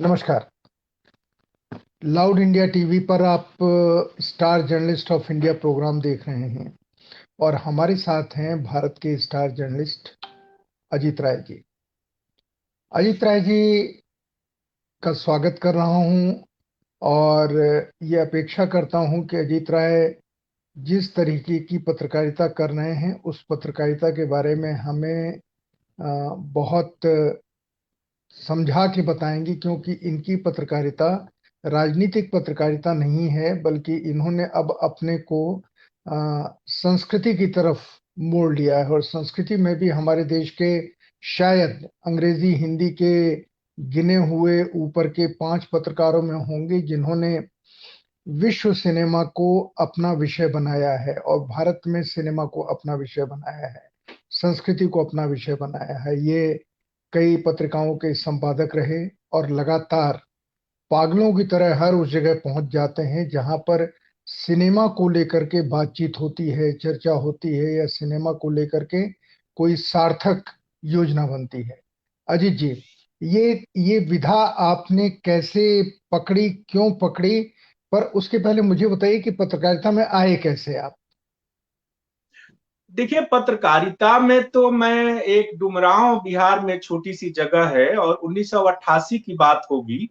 नमस्कार। Loud India TV पर आप star journalist of India program देख रहे हैं और हमारे साथ हैं भारत के स्टार जर्नलिस्ट अजीत राय जी। अजीत राय जी का स्वागत कर रहा हूं और ये अपेक्षा करता हूं कि अजीत राय जिस तरीके की पत्रकारिता कर रहे हैं उस पत्रकारिता के बारे में हमें बहुत समझा के बताएंगे, क्योंकि इनकी पत्रकारिता राजनीतिक पत्रकारिता नहीं है, बल्कि इन्होंने अब अपने को संस्कृति की तरफ मोड़ लिया है। और संस्कृति में भी हमारे देश के शायद अंग्रेजी हिंदी के गिने हुए ऊपर के 5 पत्रकारों में होंगे जिन्होंने विश्व सिनेमा को अपना विषय बनाया है और भारत में सिनेमा को अपना विषय बनाया है, संस्कृति को अपना विषय बनाया है। ये कई पत्रिकाओं के संपादक रहे और लगातार पागलों की तरह हर उस जगह पहुंच जाते हैं जहां पर सिनेमा को लेकर के बातचीत होती है, चर्चा होती है या सिनेमा को लेकर के कोई सार्थक योजना बनती है। अजीत जी, ये विधा आपने कैसे पकड़ी, क्यों पकड़ी? पर उसके पहले मुझे बताइए कि पत्रकारिता में आए कैसे आप? देखिए, पत्रकारिता में तो मैं एक डुमरांव बिहार में छोटी सी जगह है और 1988 की बात होगी।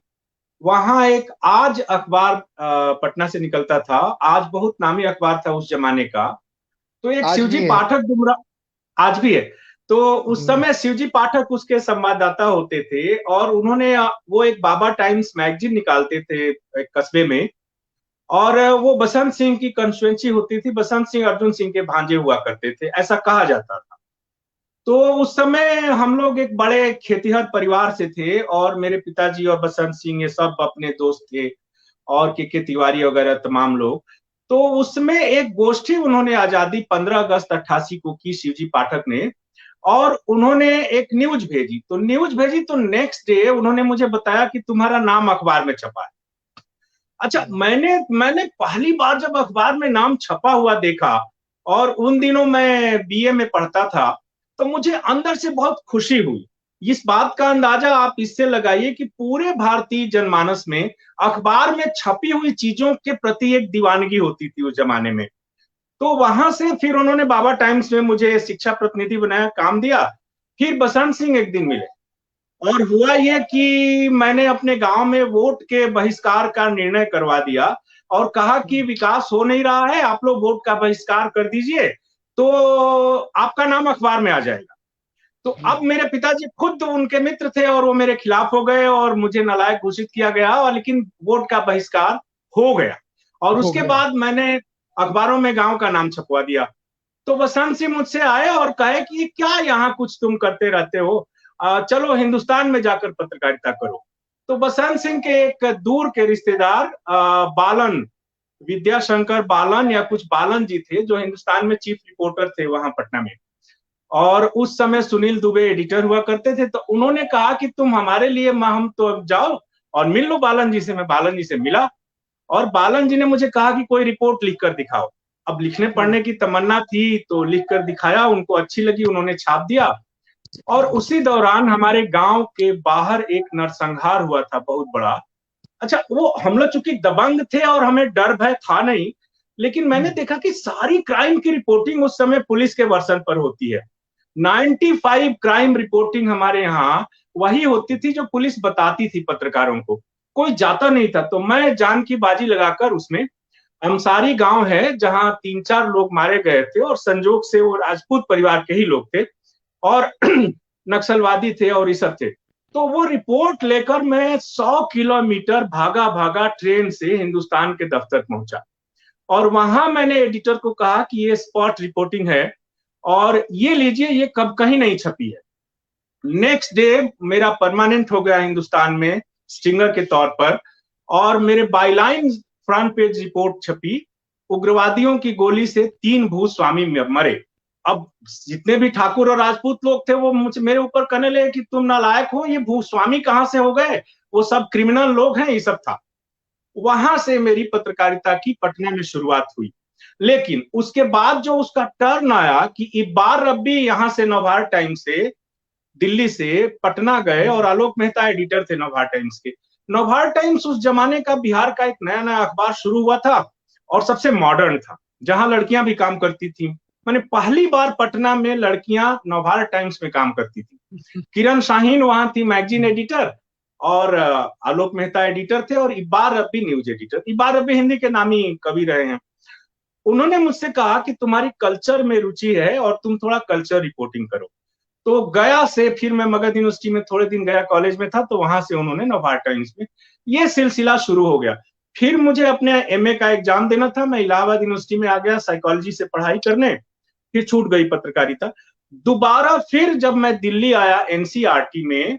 वहां एक आज अखबार पटना से निकलता था। आज बहुत नामी अखबार था उस जमाने का। तो एक आज शिवजी भी है। पाठक डुमरांव आज भी है। तो उस हम्म। समय शिवजी पाठक उसके संवाददाता होते थे और उन्होंने वो एक बाबा टाइम्स मैगजीन निकालते थे एक कस्बे में। और वो बसंत सिंह की कंस्टिट्यूएंसी होती थी। बसंत सिंह अर्जुन सिंह के भांजे हुआ करते थे, ऐसा कहा जाता था। तो उस समय हम लोग एक बड़े खेतिहर परिवार से थे और मेरे पिताजी और बसंत सिंह ये सब अपने दोस्त थे और के तिवारी वगैरह तमाम लोग। तो उसमें एक गोष्ठी उन्होंने आजादी 15 अगस्त 88 को की, शिवजी पाठक ने। और उन्होंने एक न्यूज भेजी तो नेक्स्ट डे उन्होंने मुझे बताया कि तुम्हारा नाम अखबार में छपा है। अच्छा, मैंने मैंने पहली बार जब अखबार में नाम छपा हुआ देखा, और उन दिनों मैं बीए में पढ़ता था, तो मुझे अंदर से बहुत खुशी हुई। इस बात का अंदाजा आप इससे लगाइए कि पूरे भारतीय जनमानस में अखबार में छपी हुई चीजों के प्रति एक दीवानगी होती थी उस जमाने में। तो वहां से फिर उन्होंने बाबा टाइम्स में मुझे शिक्षा प्रतिनिधि बनाया, काम दिया। फिर बसंत सिंह एक दिन मिले और हुआ ये कि मैंने अपने गांव में वोट के बहिष्कार का निर्णय करवा दिया और कहा कि विकास हो नहीं रहा है, आप लोग वोट का बहिष्कार कर दीजिए तो आपका नाम अखबार में आ जाएगा। तो अब मेरे पिताजी खुद उनके मित्र थे और वो मेरे खिलाफ हो गए और मुझे नालायक घोषित किया गया, और लेकिन वोट का बहिष्कार हो गया। और हो उसके गया। बाद मैंने अखबारों में गांव का नाम छपवा दिया। तो बसंत सिंह मुझसे आए और कहे कि क्या यहाँ कुछ तुम करते रहते हो, चलो हिंदुस्तान में जाकर पत्रकारिता करो। तो बसंत सिंह के एक दूर के रिश्तेदार बालन, विद्याशंकर बालन या कुछ बालन जी थे, जो हिंदुस्तान में चीफ रिपोर्टर थे वहां पटना में। और उस समय सुनील दुबे एडिटर हुआ करते थे। तो उन्होंने कहा कि तुम हमारे लिए, हम तो जाओ और मिल लो बालन जी से। मैं बालन जी से मिला और बालन जी ने मुझे कहा कि कोई रिपोर्ट लिख कर दिखाओ। अब लिखने पढ़ने की तमन्ना थी तो लिख कर दिखाया, उनको अच्छी लगी, उन्होंने छाप दिया। और उसी दौरान हमारे गांव के बाहर एक नरसंहार हुआ था बहुत बड़ा। अच्छा, वो हम लोग चूंकि दबंग थे और हमें डर भय था नहीं, लेकिन मैंने देखा कि सारी क्राइम की रिपोर्टिंग उस समय पुलिस के वर्सन पर होती है। 95 क्राइम रिपोर्टिंग हमारे यहाँ वही होती थी जो पुलिस बताती थी पत्रकारों को। कोई जाता नहीं था। तो मैं जान की बाजी लगाकर उसमें, अंसारी गांव है जहां 3-4 लोग मारे गए थे और संजोग से वो राजपूत परिवार के ही लोग थे और नक्सलवादी थे और ये सब थे। तो वो रिपोर्ट लेकर मैं 100 किलोमीटर भागा भागा ट्रेन से हिंदुस्तान के दफ्तर पहुंचा। और वहां मैंने एडिटर को कहा कि ये स्पॉट रिपोर्टिंग है और ये लीजिए, ये कब कहीं नहीं छपी है। नेक्स्ट डे मेरा परमानेंट हो गया हिंदुस्तान में स्टिंगर के तौर पर, और मेरे बाईलाइन फ्रंट पेज रिपोर्ट छपी। उग्रवादियों की गोली से 3 भूस्वामी मरे। अब जितने भी ठाकुर और राजपूत लोग थे वो मुझे, मेरे ऊपर कहने लगे कि तुम नालायक हो, ये भूस्वामी कहां से हो गए, वो सब क्रिमिनल लोग हैं, ये सब था। वहां से मेरी पत्रकारिता की पटना में शुरुआत हुई। लेकिन उसके बाद जो उसका टर्न आया कि इब्बार रब्बी यहां से नवभारत टाइम्स से दिल्ली से पटना गए, और आलोक मेहता एडिटर थे नवभारत टाइम्स के। नवभारत टाइम्स उस जमाने का बिहार का एक नया नया अखबार शुरू हुआ था और सबसे मॉडर्न था, जहां लड़कियां भी काम करती थी। मैंने पहली बार पटना में लड़कियां नवभारत टाइम्स में काम करती थी। किरण शाहीन वहां थी मैगजीन एडिटर, और आलोक मेहता एडिटर थे, और इब्बार रब्बी न्यूज एडिटर। इब्बार रब्बी हिंदी के नामी कवि रहे हैं। उन्होंने मुझसे कहा कि तुम्हारी कल्चर में रुचि है और तुम थोड़ा कल्चर रिपोर्टिंग करो। तो गया से फिर मैं मगध यूनिवर्सिटी में थोड़े दिन गया, कॉलेज में था, तो वहां से उन्होंने नवभारत टाइम्स में ये सिलसिला शुरू हो गया। फिर मुझे अपने एमए का एग्जाम देना था, मैं इलाहाबाद यूनिवर्सिटी में आ गया साइकोलॉजी से पढ़ाई करने, फिर छूट गई पत्रकारिता। दोबारा फिर जब मैं दिल्ली आया एनसीईआरटी में,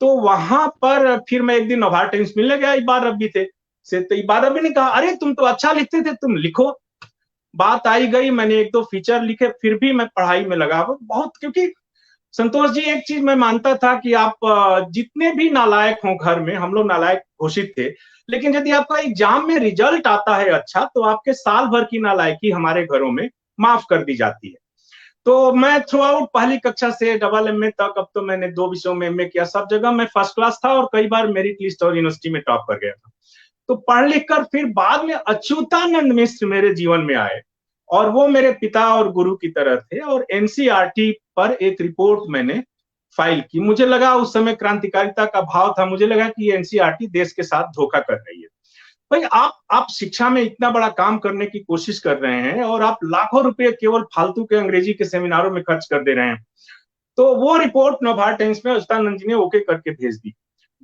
तो वहां पर फिर मैं एक दिन नवभारत टाइम्स मिलने गया, इब्बार रब्बी थे से, तो इब्बार रब्बी ने कहा, अरे तुम तो अच्छा लिखते थे, तुम लिखो। बात आई गई, मैंने एक दो फीचर लिखे, फिर भी मैं पढ़ाई में लगा बहुत। क्योंकि संतोष जी, एक चीज मैं मानता था कि आप जितने भी नालायक हो घर में, हम लोग नालायक घोषित थे, लेकिन यदि आपका एग्जाम में रिजल्ट आता है अच्छा, तो आपके साल भर की नालायकी हमारे घरों में माफ कर दी जाती है। तो मैं थ्रू आउट पहली कक्षा से डबल एमए तक, अब तो मैंने 2 विषयों में एमए किया, सब जगह मैं फर्स्ट क्लास था और कई बार मेरिट लिस्ट और यूनिवर्सिटी में टॉप कर गया था। तो पढ़ लिख कर फिर बाद में अच्युतानंद मिश्र मेरे जीवन में आए, और वो मेरे पिता और गुरु की तरह थे, और एनसीईआरटी पर एक रिपोर्ट मैंने फाइल की। मुझे लगा, उस समय क्रांतिकारिता का भाव था, मुझे लगा कि एनसीईआरटी देश के साथ धोखा कर रही है। भाई, आप शिक्षा में इतना बड़ा काम करने की कोशिश कर रहे हैं और आप लाखों रुपए केवल फालतू के अंग्रेजी के सेमिनारों में खर्च कर दे रहे हैं। तो वो रिपोर्ट नवभारत टाइम्स में अच्युतानंद जी ने ओके करके भेज दी।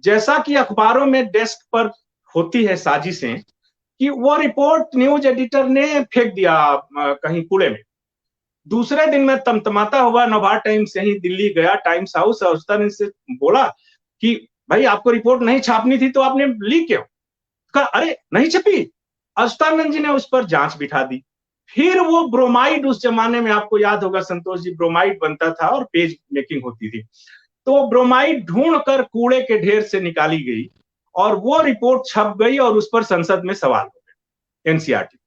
जैसा कि अखबारों में डेस्क पर होती है साजिशें, कि वो रिपोर्ट न्यूज एडिटर ने फेंक दिया कहीं कूड़े में। दूसरे दिन मैं तमतमाता हुआ नवभारत टाइम्स से ही दिल्ली गया, टाइम्स हाउस, और अच्युतानंद से बोला कि भाई, आपको रिपोर्ट नहीं छापनी थी तो आपने ली क्यों? कहा, अरे नहीं छपी। अच्युतानंद जी ने उस पर जांच बिठा दी। फिर वो ब्रोमाइड, उस जमाने में आपको याद होगा संतोष जी, ब्रोमाइड बनता था और पेज मेकिंग होती थी। तो ब्रोमाइड ढूंढ कर कूड़े के ढेर से निकाली गई और वो रिपोर्ट छप गई और उस पर संसद में सवाल हो गए, एनसीईआरटी।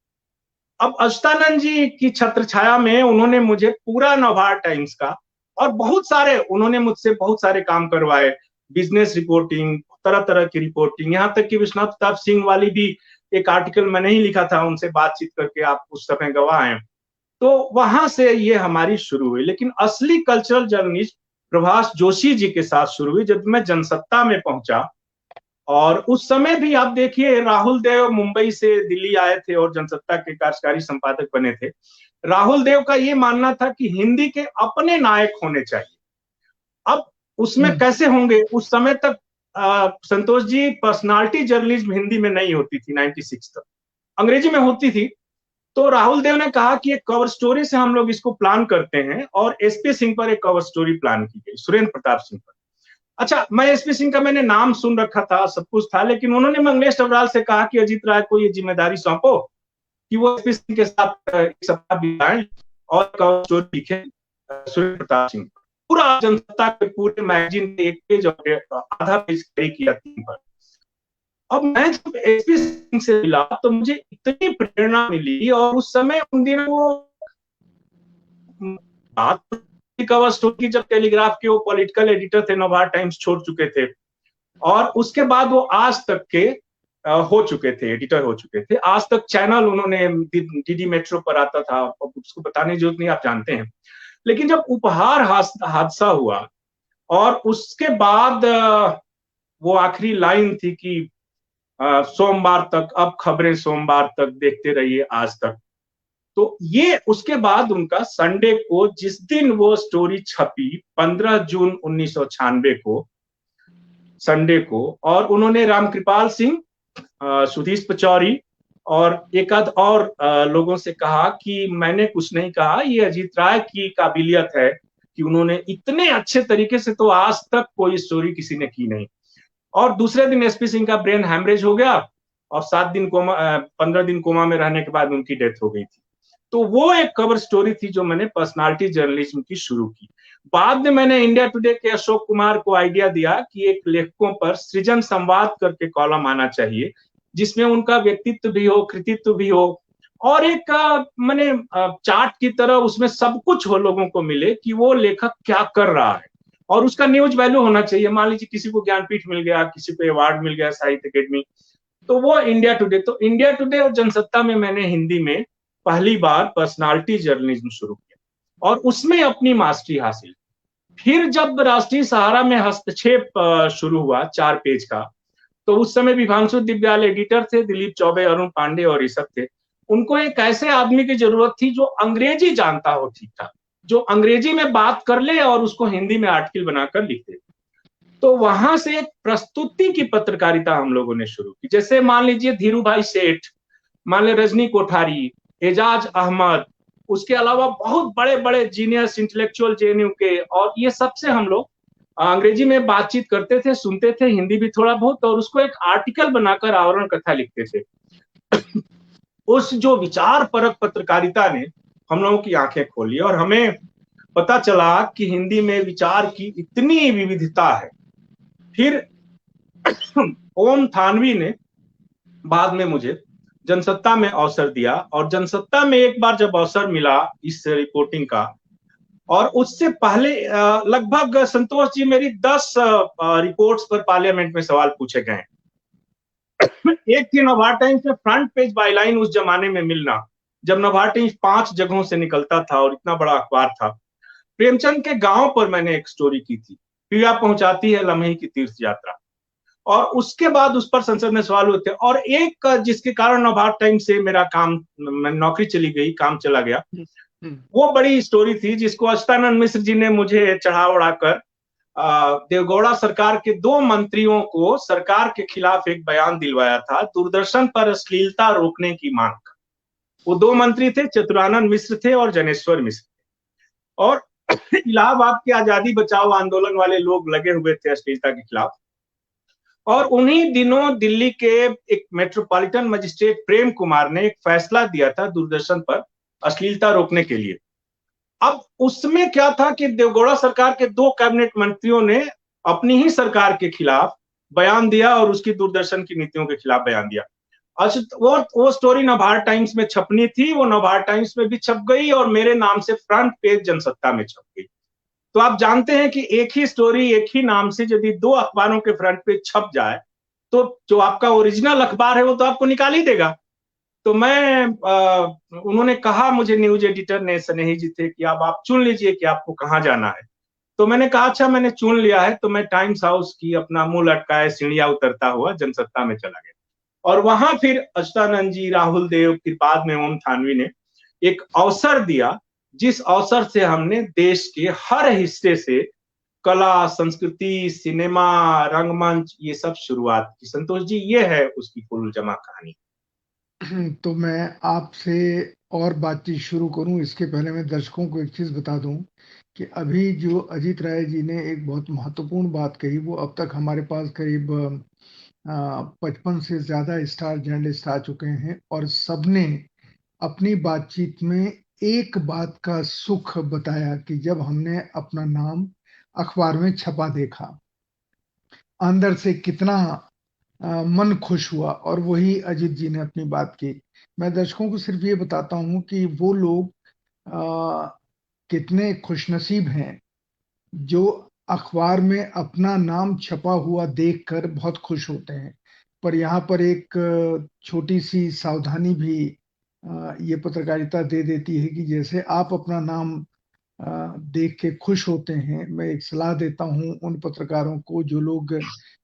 अब अच्युतानंद जी की छत्र छाया में उन्होंने मुझे पूरा नवभारत टाइम्स का, और बहुत सारे उन्होंने मुझसे बहुत सारे काम करवाए, बिजनेस रिपोर्टिंग, तरह तरह की रिपोर्टिंग, यहाँ तक कि विश्वनाथ प्रताप सिंह वाली भी एक आर्टिकल मैंने ही लिखा था उनसे बातचीत करके, आप उस समय गवाह हैं। तो वहां से ये हमारी शुरू हुई। लेकिन असली कल्चरल जर्नलिस्ट प्रभाष जोशी जी के साथ शुरू हुई जब मैं जनसत्ता में पहुंचा। और उस समय भी आप देखिए, राहुल देव मुंबई से दिल्ली आए थे और जनसत्ता के कार्यकारी संपादक बने थे। राहुल देव का ये मानना था कि हिंदी के अपने नायक होने चाहिए। अब उसमें कैसे होंगे? उस समय तक संतोष जी, पर्सनालिटी जर्नलिज्म हिंदी में नहीं होती थी, 96 तक अंग्रेजी में होती थी। तो राहुल देव ने कहा कि एक कवर स्टोरी से हम लोग इसको प्लान करते हैं, और एसपी सिंह पर एक कवर स्टोरी प्लान की गई, सुरेंद्र प्रताप सिंह पर। अच्छा, मैं एसपी सिंह का मैंने नाम सुन रखा था, सब कुछ था, लेकिन उन्होंने मंगलेश डबराल से कहा कि अजीत राय को ये जिम्मेदारी सौंपो कि वो एसपी सिंह के साथ एक सप्ताह बिताएं और कवर स्टोरी लिखे सुरेंद्र प्रताप सिंह। पूरा जनसत्ता के पूरे मैगजीन के एक पेज और आधा पेज कैरी किया थीम पर। अब मैं जब एसपी सिंह से मिला तो मुझे इतनी प्रेरणा मिली, और उस समय उन दिनों वो बात कवर स्टोरी, जब टेलीग्राफ के वो पॉलिटिकल एडिटर थे, नवभारत टाइम्स छोड़ चुके थे, और उसके बाद वो आज तक के हो चुके थे, एडिटर हो चुके थे। आज तक चैनल उन्होंने डीडी मेट्रो पर आता था, उसको बताने की जरूरत नहीं, आप जानते हैं। लेकिन जब उपहार हादसा हुआ और उसके बाद वो आखिरी लाइन थी कि सोमवार तक, अब खबरें सोमवार तक, देखते रहिए आज तक। तो ये उसके बाद उनका संडे को, जिस दिन वो स्टोरी छपी 15 जून 1996 को, संडे को, और उन्होंने रामकृपाल सिंह, सुधीश पचौरी और एक आध और लोगों से कहा कि मैंने कुछ नहीं कहा, ये अजीत राय की काबिलियत है कि उन्होंने इतने अच्छे तरीके से तो आज तक कोई स्टोरी किसी ने की नहीं। और दूसरे दिन एसपी सिंह का ब्रेन हैमरेज हो गया और 15 दिन कोमा में रहने के बाद उनकी डेथ हो गई थी। तो वो एक कवर स्टोरी थी जो मैंने पर्सनालिटी जर्नलिज्म की शुरू की। बाद में मैंने इंडिया टुडे के अशोक कुमार को आइडिया दिया कि एक लेखकों पर सृजन संवाद करके कॉलम आना चाहिए, जिसमें उनका व्यक्तित्व भी हो, कृतित्व भी हो, और एक मैंने चार्ट की तरह उसमें सब कुछ हो, लोगों को मिले कि वो लेखक क्या कर रहा है। और उसका न्यूज वैल्यू होना चाहिए। मान लीजिए किसी को ज्ञानपीठ मिल गया, किसी को अवार्ड मिल गया साहित्य अकेडमी, तो वो इंडिया टुडे। तो इंडिया टुडे और जनसत्ता में मैंने हिंदी में पहली बार पर्सनालिटी जर्नलिज्म शुरू किया और उसमें अपनी मास्टरी हासिल। फिर जब राष्ट्रीय सहारा में हस्तक्षेप शुरू हुआ 4 पेज का, तो उस समय विभांशु दिव्याल एडिटर थे, दिलीप चौबे, अरुण पांडे और ये सब थे। उनको एक ऐसे आदमी की जरूरत थी जो अंग्रेजी जानता हो ठीक ठाक, जो अंग्रेजी में बात कर ले और उसको हिंदी में आर्टिकल बनाकर लिख दे। तो वहां से एक प्रस्तुति की पत्रकारिता हम लोगों ने शुरू की। जैसे मान लीजिए धीरू भाई सेठ, मान लीजिए रजनी कोठारी, एजाज अहमद, उसके अलावा बहुत बड़े बड़े जीनियस इंटेलेक्चुअल जेएनयू के, और ये सबसे हम लोग अंग्रेजी में बातचीत करते थे, सुनते थे, हिंदी भी थोड़ा बहुत, और उसको एक आर्टिकल बनाकर आवरण कथा लिखते थे। उस जो विचार परक पत्रकारिता ने हम लोगों की आंखें खोली और हमें पता चला कि हिंदी में विचार की इतनी विविधता है। फिर ओम थानवी ने बाद में मुझे जनसत्ता में अवसर दिया, और जनसत्ता में एक बार जब अवसर मिला इस रिपोर्टिंग का, और उससे पहले लगभग संतोष जी मेरी 10 रिपोर्ट्स पर पार्लियामेंट में सवाल पूछे गए। एक थी नवभारत टाइम्स में फ्रंट पेज बाईलाइन उस जमाने में मिलना, जब नवभारत टाइम्स 5 जगहों से निकलता था और इतना बड़ा अखबार था। प्रेमचंद के गांव पर मैंने एक स्टोरी की थी, पीड़ा पहुंचाती है लम्हे की तीर्थ यात्रा, और उसके बाद उस पर संसद में सवाल हुए थे। और एक जिसके कारण नवभारत टाइम्स से मेरा काम, नौकरी चली गई, काम चला गया, वो बड़ी स्टोरी थी जिसको अच्युतानंद मिश्र जी ने मुझे चढ़ा उड़ाकर देवगौड़ा सरकार के 2 मंत्रियों को सरकार के खिलाफ एक बयान दिलवाया था दूरदर्शन पर अश्लीलता रोकने की मांग का। वो 2 मंत्री थे, चतुरानंद मिश्र थे और जनेश्वर मिश्र थे। और इलाहाबाद के आजादी बचाओ आंदोलन वाले लोग लगे हुए थे अश्लीलता के खिलाफ। और उन्हीं दिनों दिल्ली के एक मेट्रोपॉलिटन मजिस्ट्रेट प्रेम कुमार ने एक फैसला दिया था दूरदर्शन पर अश्लीलता रोकने के लिए। अब उसमें क्या था कि देवगौड़ा सरकार के 2 कैबिनेट मंत्रियों ने अपनी ही सरकार के खिलाफ बयान दिया और उसकी दूरदर्शन की नीतियों के खिलाफ बयान दिया। अच्छा, वो स्टोरी नवभारत टाइम्स में छपनी थी, वो नवभारत टाइम्स में भी छप गई और मेरे नाम से फ्रंट पेज जनसत्ता में छप गई। तो आप जानते हैं कि एक ही स्टोरी एक ही नाम से यदि 2 अखबारों के फ्रंट पेज छप जाए तो जो आपका ओरिजिनल अखबार है वो तो आपको निकाल ही देगा। तो मैं उन्होंने कहा मुझे, न्यूज एडिटर ने, स्नेही जी थे, कि अब आप चुन लीजिए कि आपको कहाँ जाना है। तो मैंने कहा अच्छा मैंने चुन लिया है। तो मैं टाइम्स हाउस की अपना मुंह लटकाए सीढ़ियां उतरता हुआ जनसत्ता में चला गया। और वहां फिर अच्युतानंद जी, राहुल देव, फिर बाद में ओम थानवी ने एक अवसर दिया, जिस अवसर से हमने देश के हर हिस्से से कला, संस्कृति, सिनेमा, रंगमंच, ये सब शुरुआत की। संतोष जी, ये है उसकी कुल जमा कहानी। तो मैं आपसे और बातचीत शुरू करूं इसके पहले मैं दर्शकों को एक चीज बता दूं कि अभी जो अजीत राय जी ने एक बहुत महत्वपूर्ण बात कही, वो अब तक हमारे पास करीब 55 से ज्यादा स्टार जर्नलिस्ट आ चुके हैं और सबने अपनी बातचीत में एक बात का सुख बताया कि जब हमने अपना नाम अखबार में छपा देखा, अंदर से कितना मन खुश हुआ। और वही अजीत जी ने अपनी बात की। मैं दर्शकों को सिर्फ ये बताता हूँ कि वो लोग कितने खुशनसीब हैं जो अखबार में अपना नाम छपा हुआ देखकर बहुत खुश होते हैं। पर यहाँ पर एक छोटी सी सावधानी भी ये पत्रकारिता दे देती है कि जैसे आप अपना नाम देख के खुश होते हैं, मैं एक सलाह देता हूं उन पत्रकारों को जो लोग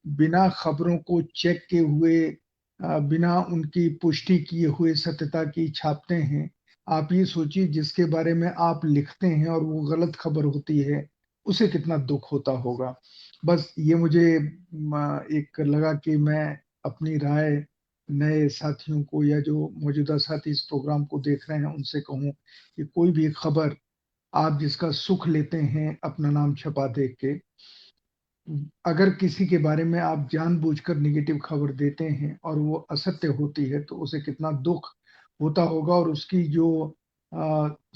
बिना खबरों को चेक किए हुए, बिना उनकी पुष्टि किए हुए सत्यता की छापते हैं। आप ये सोचिए जिसके बारे में आप लिखते हैं और वो गलत खबर होती है, उसे कितना दुख होता होगा। बस ये मुझे एक लगा कि मैं अपनी राय नए साथियों को या जो मौजूदा साथी इस प्रोग्राम को देख रहे हैं उनसे कहूं कि कोई भी खबर आप जिसका सुख लेते हैं अपना नाम छपा देख के, अगर किसी के बारे में आप जानबूझकर निगेटिव खबर देते हैं और वो असत्य होती है तो उसे कितना दुख होता होगा। और उसकी जो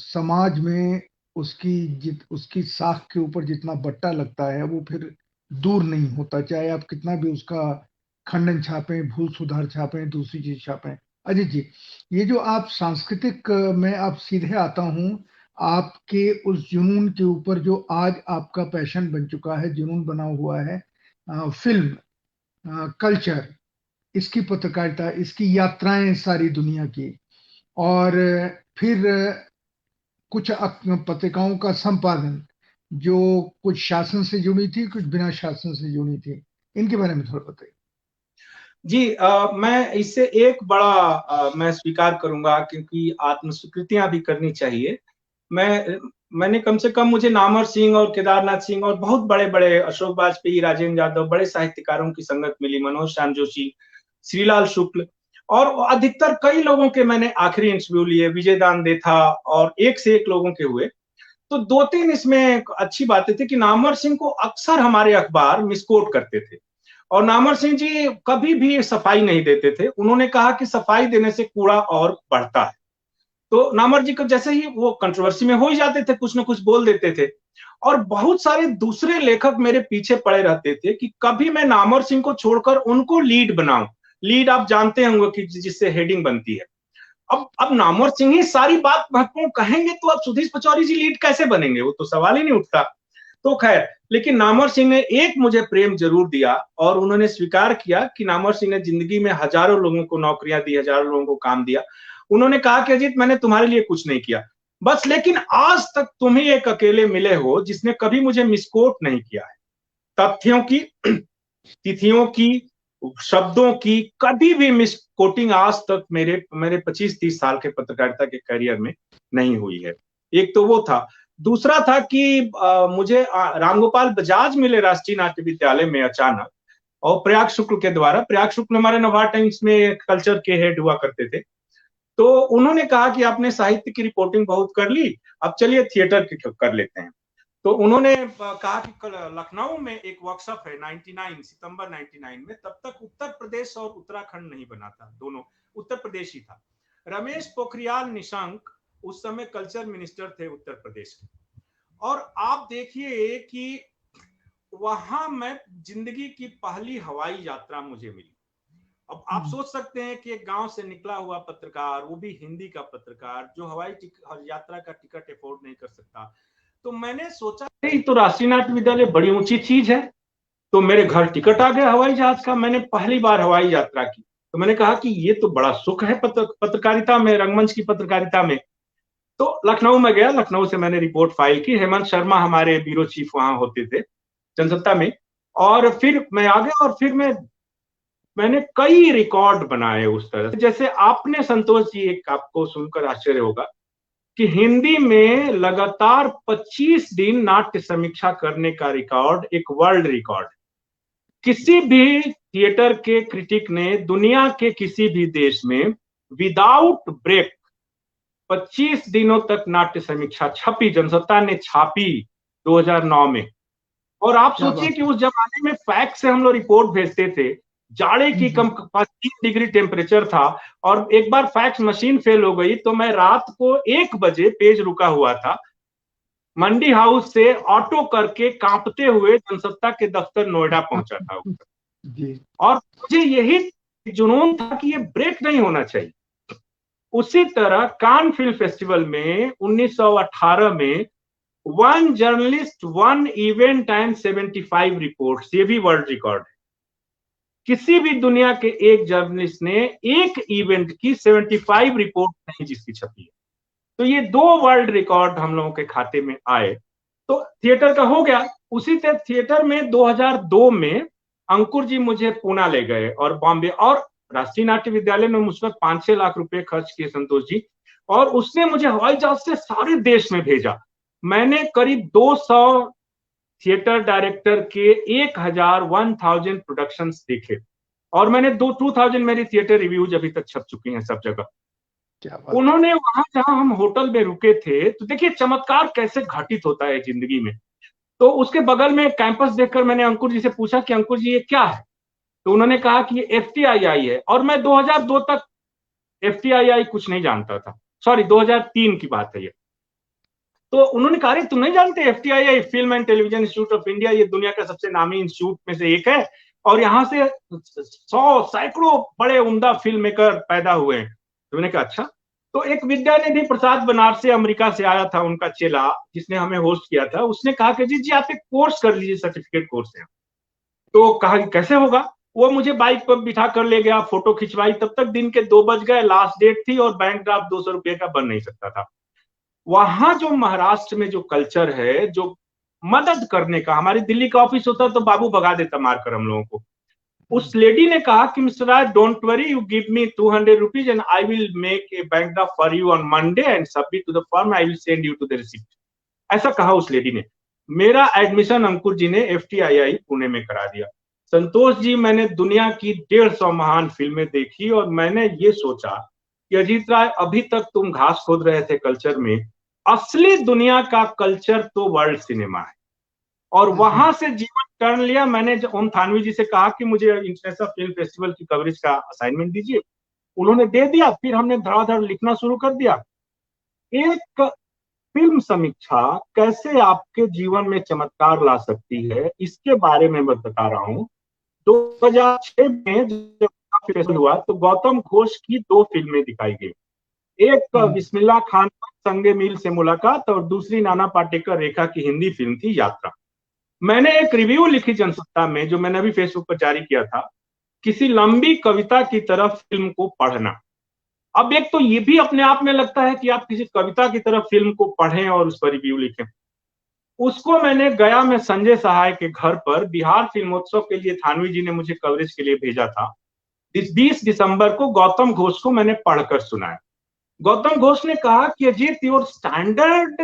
समाज में उसकी साख के ऊपर जितना बट्टा लगता है वो फिर दूर नहीं होता, चाहे आप कितना भी उसका खंडन छापें, भूल सुधार छापें, दूसरी चीज छापें। अजीत जी, ये जो आप सांस्कृतिक में आप सीधे आता हूँ आपके उस जुनून के ऊपर जो आज आपका पैशन बन चुका है, जुनून बना हुआ है, फिल्म, कल्चर, इसकी पत्रकारिता, इसकी यात्राएं सारी दुनिया की, और फिर कुछ पत्रिकाओं का संपादन जो कुछ शासन से जुड़ी थी, कुछ बिना शासन से जुड़ी थी, इनके बारे में थोड़ा बताइए। जी, मैं इससे एक बड़ा मैं स्वीकार करूंगा, क्योंकि आत्मस्वीकृतियां भी करनी चाहिए। मैंने कम से कम, मुझे नामवर सिंह और केदारनाथ सिंह और बहुत बड़े बड़े, अशोक वाजपेयी, राजेंद्र यादव, बड़े साहित्यकारों की संगत मिली, मनोज श्याम जोशी, श्रीलाल शुक्ल, और अधिकतर कई लोगों के मैंने आखिरी इंटरव्यू लिए, विजय दानदे था, और एक से एक लोगों के हुए। तो दो तीन इसमें अच्छी बातें थी कि नामवर सिंह को अक्सर हमारे अखबार मिसकोट करते थे, और नामवर सिंह जी कभी भी सफाई नहीं देते थे। उन्होंने कहा कि सफाई देने से कूड़ा और बढ़ता है। तो नामवर जी को जैसे ही वो कंट्रोवर्सी में हो ही जाते थे, कुछ ना कुछ बोल देते थे, और बहुत सारे दूसरे लेखक मेरे पीछे पड़े रहते थे कि कभी मैं नामवर सिंह को छोड़कर उनको लीड बनाऊं। लीड आप जानते होंगे कि जिससे हेडिंग बनती है। अब नामवर सिंह ही सारी बात महत्वपूर्ण कहेंगे तो अब सुधीर पचौरी जी लीड कैसे बनेंगे, वो तो सवाल ही नहीं उठता। तो खैर, लेकिन नामवर सिंह ने एक मुझे प्रेम जरूर दिया, और उन्होंने स्वीकार किया कि नामवर सिंह ने जिंदगी में हजारों लोगों को नौकरियां दी, हजारों लोगों को काम दिया। उन्होंने कहा कि अजीत, मैंने तुम्हारे लिए कुछ नहीं किया बस, लेकिन आज तक तुम ही एक अकेले मिले हो जिसने कभी मुझे मिसकोट नहीं किया है। तथ्यों की, तिथियों की, शब्दों की कभी भी मिस कोटिंग आज तक मेरे मेरे 25-30 साल के पत्रकारिता के करियर में नहीं हुई है। एक तो वो था। दूसरा था कि मुझे रामगोपाल बजाज मिले राष्ट्रीय नाट्य विद्यालय में अचानक, और प्रयाग शुक्ल के द्वारा। प्रयाग शुक्ल हमारे नवा टाइम्स में कल्चर के हेड हुआ करते थे। तो उन्होंने कहा कि आपने साहित्य की रिपोर्टिंग बहुत कर ली, अब चलिए थिएटर की कर लेते हैं। तो उन्होंने कहा कि कल लखनऊ में एक वर्कशॉप है, 99 सितंबर 99 में, तब तक उत्तर प्रदेश और उत्तराखंड नहीं बना था, दोनों उत्तर प्रदेश ही था। रमेश पोखरियाल निशंक उस समय कल्चर मिनिस्टर थे उत्तर प्रदेश के, और आप देखिए कि वहां मैं जिंदगी की पहली हवाई यात्रा मुझे मिली। अब आप सोच सकते हैं कि एक गांव से निकला हुआ पत्रकार, वो भी हिंदी का पत्रकार, जो हवाई यात्रा का टिकट अफोर्ड नहीं कर सकता। तो मैंने सोचा तो राष्ट्रीय नाट्य विद्यालय बड़ी ऊंची चीज है। तो मेरे घर टिकट आ गया हवाई जहाज का। मैंने पहली बार हवाई यात्रा की, तो मैंने कहा कि ये तो बड़ा सुख है पत्रकारिता में, रंगमंच की पत्रकारिता में। तो लखनऊ में गया, लखनऊ से मैंने रिपोर्ट फाइल की। हेमंत शर्मा हमारे ब्यूरो चीफ वहां होते थे जनसत्ता में। और फिर मैं आ गया, और फिर मैंने कई रिकॉर्ड बनाए उस तरह से। जैसे आपने, संतोष जी, एक आपको सुनकर आश्चर्य होगा कि हिंदी में लगातार 25 दिन नाट्य समीक्षा करने का रिकॉर्ड एक वर्ल्ड रिकॉर्ड। किसी भी थिएटर के क्रिटिक ने दुनिया के किसी भी देश में विदाउट ब्रेक 25 दिनों तक नाट्य समीक्षा छपी, जनसत्ता ने छापी 2009 में। और आप सोचिए कि उस जमाने में फैक्स से हम लोग रिपोर्ट भेजते थे, जाड़े की कम 3 डिग्री टेम्परेचर था, और एक बार फैक्स मशीन फेल हो गई तो मैं रात को 1 बजे, पेज रुका हुआ था, मंडी हाउस से ऑटो करके कांपते हुए जनसत्ता के दफ्तर नोएडा पहुंचा था। और मुझे यही जुनून था कि ये ब्रेक नहीं होना चाहिए। उसी तरह कान फिल्म फेस्टिवल में 1918 में 1 जर्नलिस्ट 1 इवेंट एंड 75 रिपोर्ट्स, ये भी वर्ल्ड रिकॉर्ड है। किसी भी दुनिया के एक जर्नलिस्ट ने एक इवेंट की 75 रिपोर्ट नहीं जिसकी छपी है। तो ये 2 वर्ल्ड रिकॉर्ड हम लोगों के खाते में आए। तो थिएटर का हो गया। उसी तरह थिएटर में 2002 में अंकुर जी मुझे पूना ले गए, और बॉम्बे, और राष्ट्रीय नाट्य विद्यालय में मुझ पर 5-6 लाख रुपए खर्च किए संतोष जी, और उसने मुझे हवाई जहाज से सारे देश में भेजा। मैंने करीब 200 थिएटर डायरेक्टर के 1000 प्रोडक्शंस देखे, और मैंने 2000 मेरी थिएटर रिव्यूज अभी तक छप चुकी हैं सब जगह। उन्होंने वहां जहां हम होटल में रुके थे, तो देखिए चमत्कार कैसे घटित होता है जिंदगी में। तो उसके बगल में कैंपस देखकर मैंने अंकुर जी से पूछा कि अंकुर जी ये क्या है। तो उन्होंने कहा कि ये FTII है, और मैं 2002 तक FTII कुछ नहीं जानता था। सॉरी, 2003 की बात है ये। तो उन्होंने कहा, तुम नहीं जानते FTII, film and television institute of India, ये दुनिया का सबसे नामी इंस्टीट्यूट में से एक है, और यहाँ से 100 सैकड़ों बड़े उम्दा फिल्म मेकर पैदा हुए हैं। तो मैंने कहा अच्छा। तो एक विद्यानिधि प्रसाद बनारस से अमेरिका से आया था, उनका चेला जिसने हमें होस्ट किया था, उसने कहा कि जी आप एक कोर्स कर लीजिए, सर्टिफिकेट कोर्स है। तो कहा कि कैसे होगा। वो मुझे बाइक पर बिठा कर ले गया, फोटो खिंचवाई, तब तक दिन के 2 बज गए, लास्ट डेट थी और बैंक ड्राफ्ट 200 रुपये का बन नहीं सकता था। वहां जो महाराष्ट्र में जो कल्चर है, जो मदद करने का, हमारी दिल्ली का ऑफिस होता तो बाबू भगा देता मारकर हम लोगों को। उस लेडी ने कहा कि mister Raj, don't worry, you give me 200 rupees and I will make a bank draft for you on Monday and submit to the firm, I will send you to the receipt. ऐसा कहा उस lady ने। मेरा admission अंकुर जी ने FTII Pune में करा दिया। संतोष जी, मैंने दुनिया की 150 महान फिल्में देखी और मैंने ये सोचा कि अजीत राय, अभी तक तुम घास खोद रहे थे कल्चर में, असली दुनिया का कल्चर तो वर्ल्ड सिनेमा है। और वहां से जीवन टर्न लिया। मैंने ओम थानवी जी से कहा कि मुझे इंटरनेशनल फिल्म फेस्टिवल की कवरेज का असाइनमेंट दीजिए, उन्होंने दे दिया। फिर हमने धड़ाधड़ लिखना शुरू कर दिया। एक फिल्म समीक्षा कैसे आपके जीवन में चमत्कार ला सकती है, इसके बारे में मैं बता रहा हूँ। 2006 में जब फेस्टिवल हुआ तो गौतम घोष की 2 फिल्में दिखाई गई। एक बिस्मिल्लाह खान संगे मील से मुलाकात और दूसरी नाना पाटेकर रेखा की हिंदी फिल्म थी यात्रा। मैंने एक रिव्यू लिखी जनसत्ता में, जो मैंने अभी फेसबुक पर जारी किया था, किसी लंबी कविता की तरह फिल्म को पढ़ना। अब एक तो ये भी अपने आप में लगता है कि आप किसी कविता की तरह फिल्म को पढ़ें और उस पर रिव्यू लिखें। उसको मैंने गया में संजय सहाय के घर पर बिहार फिल्मोत्सव के लिए थानवी जी ने मुझे कवरेज के लिए भेजा था। इस 20 दिसंबर को गौतम घोष को मैंने पढ़कर सुनाया। गौतम घोष ने कहा कि Ajit, your standard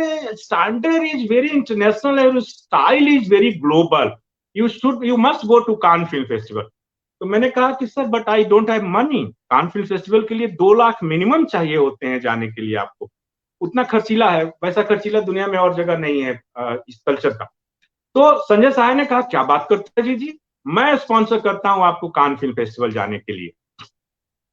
is very international, your style is very global, you must go to Cannes film festival. तो मैंने कहा कि sir, but I don't have money. Cannes film festival के लिए 2 लाख मिनिमम चाहिए होते हैं जाने के लिए, आपको उतना खर्चीला है, वैसा खर्चीला दुनिया में और जगह नहीं है इस कल्चर का। तो संजय सहाय ने कहा, क्या बात करते हैं जी, मैं स्पॉन्सर करता हूं आपको कान फिल्म फेस्टिवल जाने के लिए।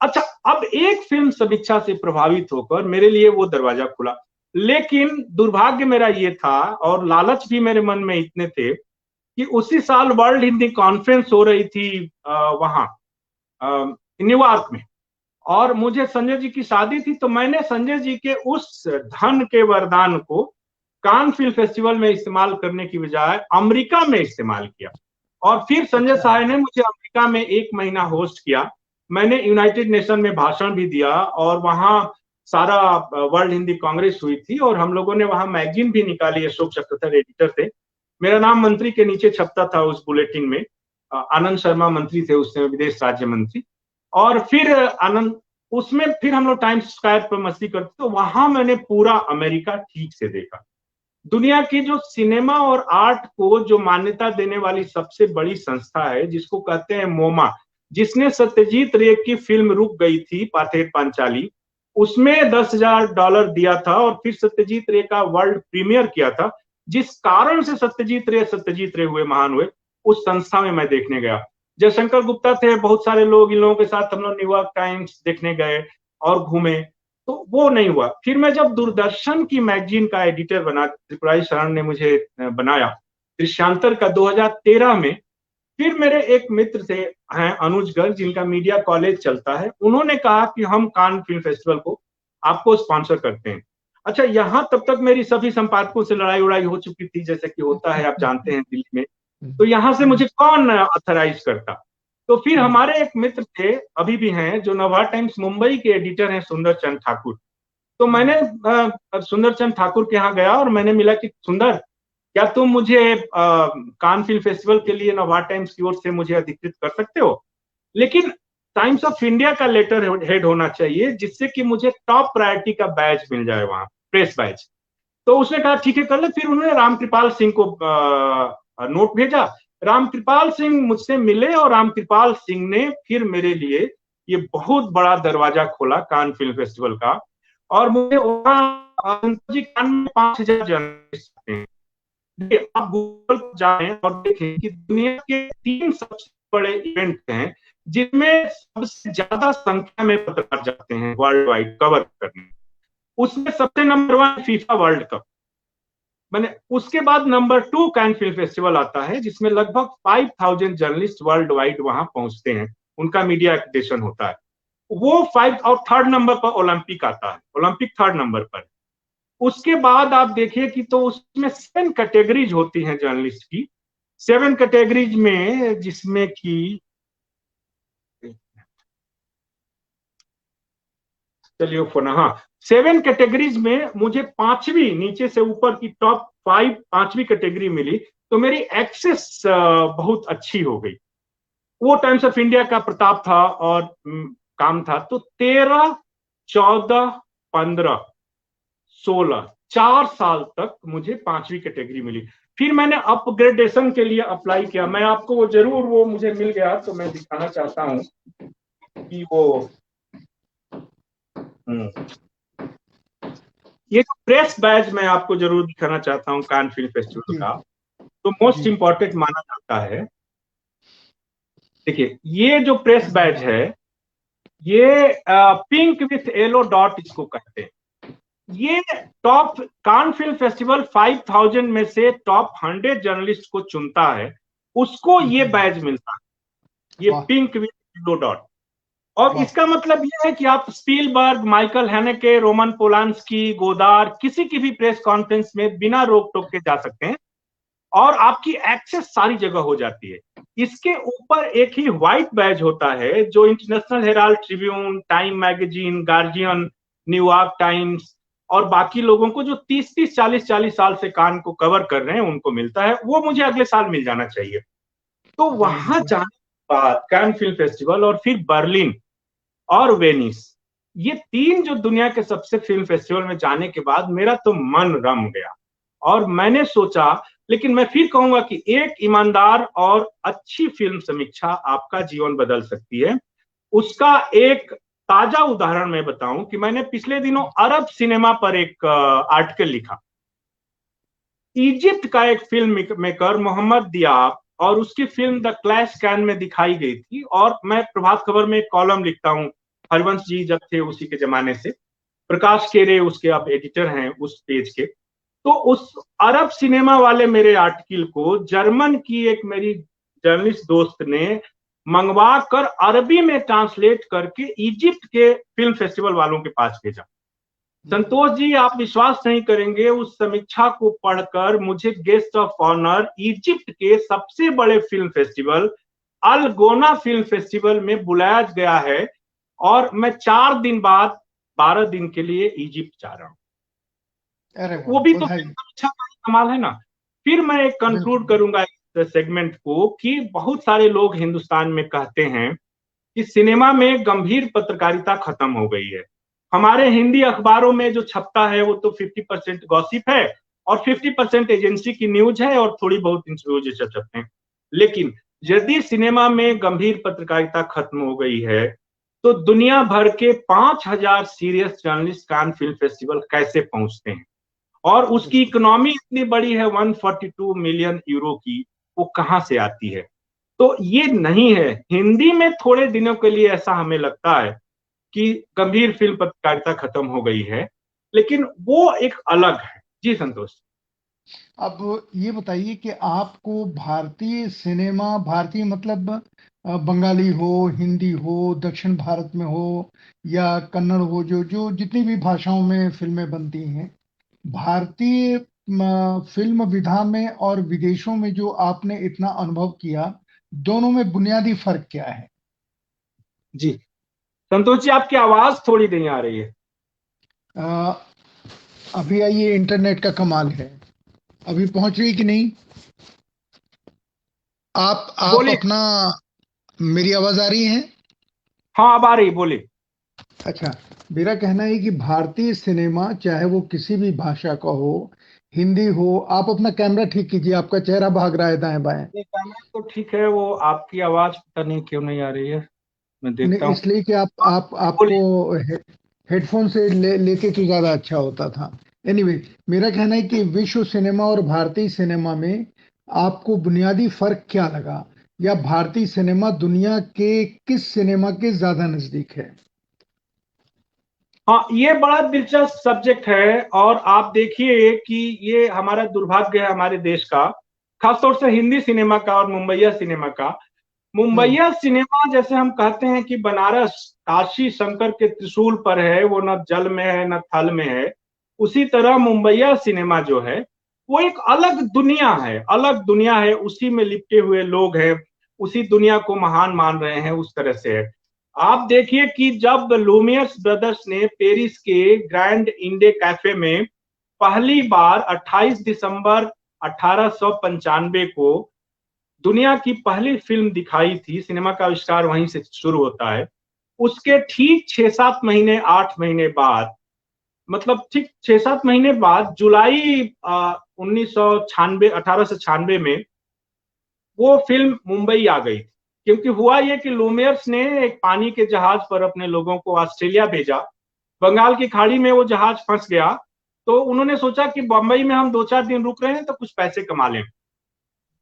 अच्छा, अब एक फिल्म समीक्षा से प्रभावित होकर मेरे लिए वो दरवाजा खुला। लेकिन दुर्भाग्य मेरा ये था और लालच भी मेरे मन में इतने थे कि उसी साल वर्ल्ड हिंदी कॉन्फ्रेंस हो रही थी वहां न्यूयॉर्क में, और मुझे संजय जी की शादी थी। तो मैंने संजय जी के उस धन के वरदान को कान फिल्म फेस्टिवल में इस्तेमाल करने की बजाय अमेरिका में इस्तेमाल किया। और फिर संजय सहाय ने मुझे अमेरिका में 1 महीना होस्ट किया। मैंने यूनाइटेड नेशन में भाषण भी दिया और वहां सारा वर्ल्ड हिंदी कांग्रेस हुई थी और हम लोगों ने वहां मैगजीन भी निकाली। अशोक चक्रधर एडिटर थे, मेरा नाम मंत्री के नीचे छपता था उस बुलेटिन में। आनंद शर्मा मंत्री थे उस समय, विदेश राज्य मंत्री। और फिर आनंद, उसमें फिर हम लोग टाइम्स स्क्वायर पर मस्ती करते, तो वहां मैंने पूरा अमेरिका ठीक से देखा। दुनिया की जो सिनेमा और आर्ट को जो मान्यता देने वाली सबसे बड़ी संस्था है, जिसको कहते हैं मोमा, जिसने सत्यजीत रे की फिल्म रुक गई थी पाथेर पांचाली, उसमें $10,000 दिया था और फिर सत्यजीत रे का वर्ल्ड प्रीमियर किया था। जिस कारण से सत्यजीत रे हुए, महान हुए, उस संस्था में मैं देखने गया। जयशंकर गुप्ता थे, बहुत सारे लोग, इन लोगों के साथ हम लोग न्यूयॉर्क टाइम्स देखने गए और घूमे, तो वो नहीं हुआ। फिर मैं जब दूरदर्शन की मैगजीन का एडिटर बना, त्रिपुरारी शरण ने मुझे बनाया दृश्यांतर का 2013 में, फिर मेरे एक मित्र थे हैं अनुज गर्ग, जिनका मीडिया कॉलेज चलता है, उन्होंने कहा कि हम कान फिल्म फेस्टिवल को आपको स्पॉन्सर करते हैं। अच्छा, यहां तब तक मेरी सभी संपादकों से लड़ाई उड़ाई हो चुकी थी, जैसे कि होता है, आप जानते हैं दिल्ली में। तो यहां से मुझे कौन ऑथराइज करता। तो फिर हमारे एक मित्र थे, अभी भी हैं, जो नवभारत टाइम्स मुंबई के एडिटर हैं, सुंदर चंद ठाकुर। तो मैंने सुंदर चंद ठाकुर के यहाँ गया और मैंने मिला कि सुंदर, क्या तुम मुझे कान फिल्म फेस्टिवल के लिए नवभारत टाइम्स की ओर से मुझे अधिकृत कर सकते हो, लेकिन टाइम्स ऑफ इंडिया का लेटर हेड होना चाहिए, जिससे कि मुझे टॉप प्रायोरिटी का बैच मिल जाए, वहां प्रेस बैच। तो उसने कहा ठीक है, कर ले। फिर उन्होंने रामकृपाल सिंह को नोट भेजा। रामकृपाल सिंह मुझसे मिले और रामकृपाल सिंह ने फिर मेरे लिए ये बहुत बड़ा दरवाजा खोला कान फिल्म फेस्टिवल का। और मुझे वहां जी कान में 5,000 जर्नलिस्ट हैं। आप गूगल पर जाएं और देखें कि दुनिया के 3 सबसे बड़े इवेंट हैं जिनमें सबसे ज्यादा संख्या में पत्रकार जाते हैं वर्ल्ड वाइड कवर करने। उसमें सबसे नंबर 1 फीफा वर्ल्ड कप, मैंने उसके बाद नंबर 2 कान फिल्म फेस्टिवल आता है, जिसमें लगभग 5,000 जर्नलिस्ट वर्ल्ड वाइड वहां पहुंचते हैं, उनका मीडिया एक्टिवेशन होता है। वो 5 और थर्ड नंबर पर ओलंपिक आता है, ओलंपिक थर्ड नंबर पर। उसके बाद आप देखिए कि तो उसमें 7 कैटेगरीज होती हैं जर्नलिस्ट की, 7 कैटेगरीज में, जिसमें कि चलिए फोन, हाँ 7 कैटेगरीज में मुझे पांचवी, नीचे से ऊपर की टॉप 5 पांचवी कैटेगरी मिली, तो मेरी एक्सेस बहुत अच्छी हो गई। वो टाइम्स ऑफ इंडिया का प्रताप था और काम था। तो 13, 14, 15, 16, 4 साल तक मुझे पांचवी कैटेगरी मिली। फिर मैंने अपग्रेडेशन के लिए अप्लाई किया, मैं आपको वो जरूर, वो मुझे मिल गया तो मैं दिखाना चाहता हूँ कि वो ये प्रेस बैज मैं आपको जरूर दिखाना चाहता हूँ कान फिल्म फेस्टिवल जी का, तो मोस्ट जी इंपॉर्टेंट माना जाता है। देखिए ये जो प्रेस बैज है, ये पिंक विथ येलो डॉट इसको कहते हैं। ये टॉप कान फिल्म फेस्टिवल 5000 में से टॉप 100 जर्नलिस्ट को चुनता है, उसको ये बैज मिलता है, ये वाह पिंक विथ येलो डॉट। और वाह इसका मतलब यह है कि आप Spielberg, Michael हैनेके, Roman Polanski, Godar, किसी की भी प्रेस कॉन्फ्रेंस में बिना रोक टोक के जा सकते हैं और आपकी एक्सेस सारी जगह हो जाती है। इसके ऊपर एक ही व्हाइट बैज होता है जो international Herald Tribune, time magazine, guardian, New York times और बाकी लोगों को जो 30-30, 40-40 साल से कान को कवर कर रहे हैं उनको मिलता है। वो मुझे अगले साल मिल जाना चाहिए। तो वेरी वहां गुड। जाने के बाद कान फिल्म फेस्टिवल और फिर बर्लिन और वेनिस, ये 3 जो दुनिया के सबसे फिल्म फेस्टिवल में जाने के बाद मेरा तो मन रम गया। और मैंने सोचा, लेकिन मैं फिर कहूंगा कि एक ईमानदार और अच्छी फिल्म समीक्षा आपका जीवन बदल सकती है। उसका एक ताजा उदाहरण मैं बताऊं कि मैंने पिछले दिनों अरब सिनेमा पर एक आर्टिकल लिखा। इजिप्ट का एक फिल्म मेकर मोहम्मद दियाब, और उसकी फिल्म द क्लैश कैन में दिखाई गई थी, और मैं प्रभात खबर में एक कॉलम लिखता हूं, हरवंश जी जब थे उसी के जमाने से, प्रकाश केरे उसके अब एडिटर हैं उस पेज के। तो उस अरब सिनेमा वाले मेरे आर्टिकल को जर्मन की एक मेरी जर्नलिस्ट दोस्त ने मंगवा कर अरबी में ट्रांसलेट करके इजिप्ट के फिल्म फेस्टिवल वालों के पास भेजा। संतोष जी, आप विश्वास नहीं करेंगे, उस समीक्षा को पढ़कर मुझे गेस्ट ऑफ ऑनर इजिप्ट के सबसे बड़े फिल्म फेस्टिवल अल गोना फिल्म फेस्टिवल में बुलाया गया है, और मैं 4 दिन बाद 12 दिन के लिए इजिप्ट जा रहा हूं। अरे वाह वो भी तो बधाई। फिल्म समीक्षा का ही कमाल है ना। फिर मैं एक बिल्कुल कंक्लूड करूंगा इस सेगमेंट को कि बहुत सारे लोग हिंदुस्तान में कहते हैं कि सिनेमा में गंभीर पत्रकारिता खत्म हो गई है। हमारे हिंदी अखबारों में जो छपता है वो तो 50% गॉसिप है और 50% एजेंसी की न्यूज है और थोड़ी बहुत इंटरव्यू छपते हैं। लेकिन यदि सिनेमा में गंभीर पत्रकारिता खत्म हो गई है, तो दुनिया भर के 5000 सीरियस जर्नलिस्ट कान फिल्म फेस्टिवल कैसे पहुंचते हैं? और उसकी बिल्कुल। इकोनॉमी इतनी बड़ी है 142 मिलियन यूरो की, वो कहां से आती है? तो ये नहीं है। हिंदी में थोड़े दिनों के लिए ऐसा हमें लगता है कि गंभीर फिल्म पत्रकारिता खत्म हो गई है, लेकिन वो एक अलग है। जी संतोष। अब ये बताइए कि आपको भारतीय सिनेमा, भारतीय मतलब बंगाली हो, हिंदी हो, दक्षिण भारत में हो या कन्नड़ हो, जो जो जितनी भी भाषाओं में फिल्में बनती हैं, भारतीय फिल्म विधा में और विदेशों में जो आपने इतना अनुभव किया, दोनों में बुनियादी फर्क क्या है? जी संतोष जी, आपकी आवाज थोड़ी नहीं आ रही है। अ, अभी आइए, इंटरनेट का कमाल है। अभी पहुंच रही कि नहीं? आप बोलिए। अपना, मेरी आवाज आ रही है? हाँ अब आ रही, बोलिए। अच्छा, मेरा कहना है कि भारतीय सिनेमा, चाहे वो किसी भी भाषा का हो, हिंदी हो, आप अपना कैमरा ठीक कीजिए, आपका चेहरा भाग रहा है दाएं बाएं। ये कैमरा तो ठीक है, वो आपकी आवाज पता नहीं क्यों नहीं आ रही है, मैं देखता नहीं, हूँ। इसलिए कि आपको बोलिए। हेडफोन से लेके तो ज्यादा अच्छा होता था। एनीवे, मेरा कहना है कि विश्व सिनेमा और भारतीय सिनेमा में आपको बुनियादी फर्क क्या लगा, या भारतीय सिनेमा दुनिया के किस सिनेमा के ज्यादा नजदीक है? हाँ ये बड़ा दिलचस्प सब्जेक्ट है, और आप देखिए कि ये हमारा दुर्भाग्य है हमारे देश का, खासतौर से हिंदी सिनेमा का और मुंबईया सिनेमा का, मुंबईया सिनेमा, जैसे हम कहते हैं कि बनारस काशी शंकर के त्रिशूल पर है, वो न जल में है न थल में है, उसी तरह मुंबईया सिनेमा जो है वो एक अलग दुनिया है, अलग दुनिया है, उसी में लिपटे हुए लोग हैं, उसी दुनिया को महान मान रहे हैं, उस तरह से है। आप देखिए कि जब लूमियर्स ब्रदर्स ने पेरिस के ग्रैंड इंडे कैफे में पहली बार 28 दिसंबर 1895 को दुनिया की पहली फिल्म दिखाई थी, सिनेमा का आविष्कार वहीं से शुरू होता है। उसके ठीक 6-7 महीने 8 महीने बाद, मतलब ठीक 6-7 महीने बाद, जुलाई 1996 1896 में वो फिल्म मुंबई आ गई। क्योंकि हुआ ये कि लूमियर्स ने एक पानी के जहाज पर अपने लोगों को ऑस्ट्रेलिया भेजा, बंगाल की खाड़ी में वो जहाज फंस गया, तो उन्होंने सोचा कि बंबई में हम 2-4 दिन रुक रहे हैं तो कुछ पैसे कमा लें।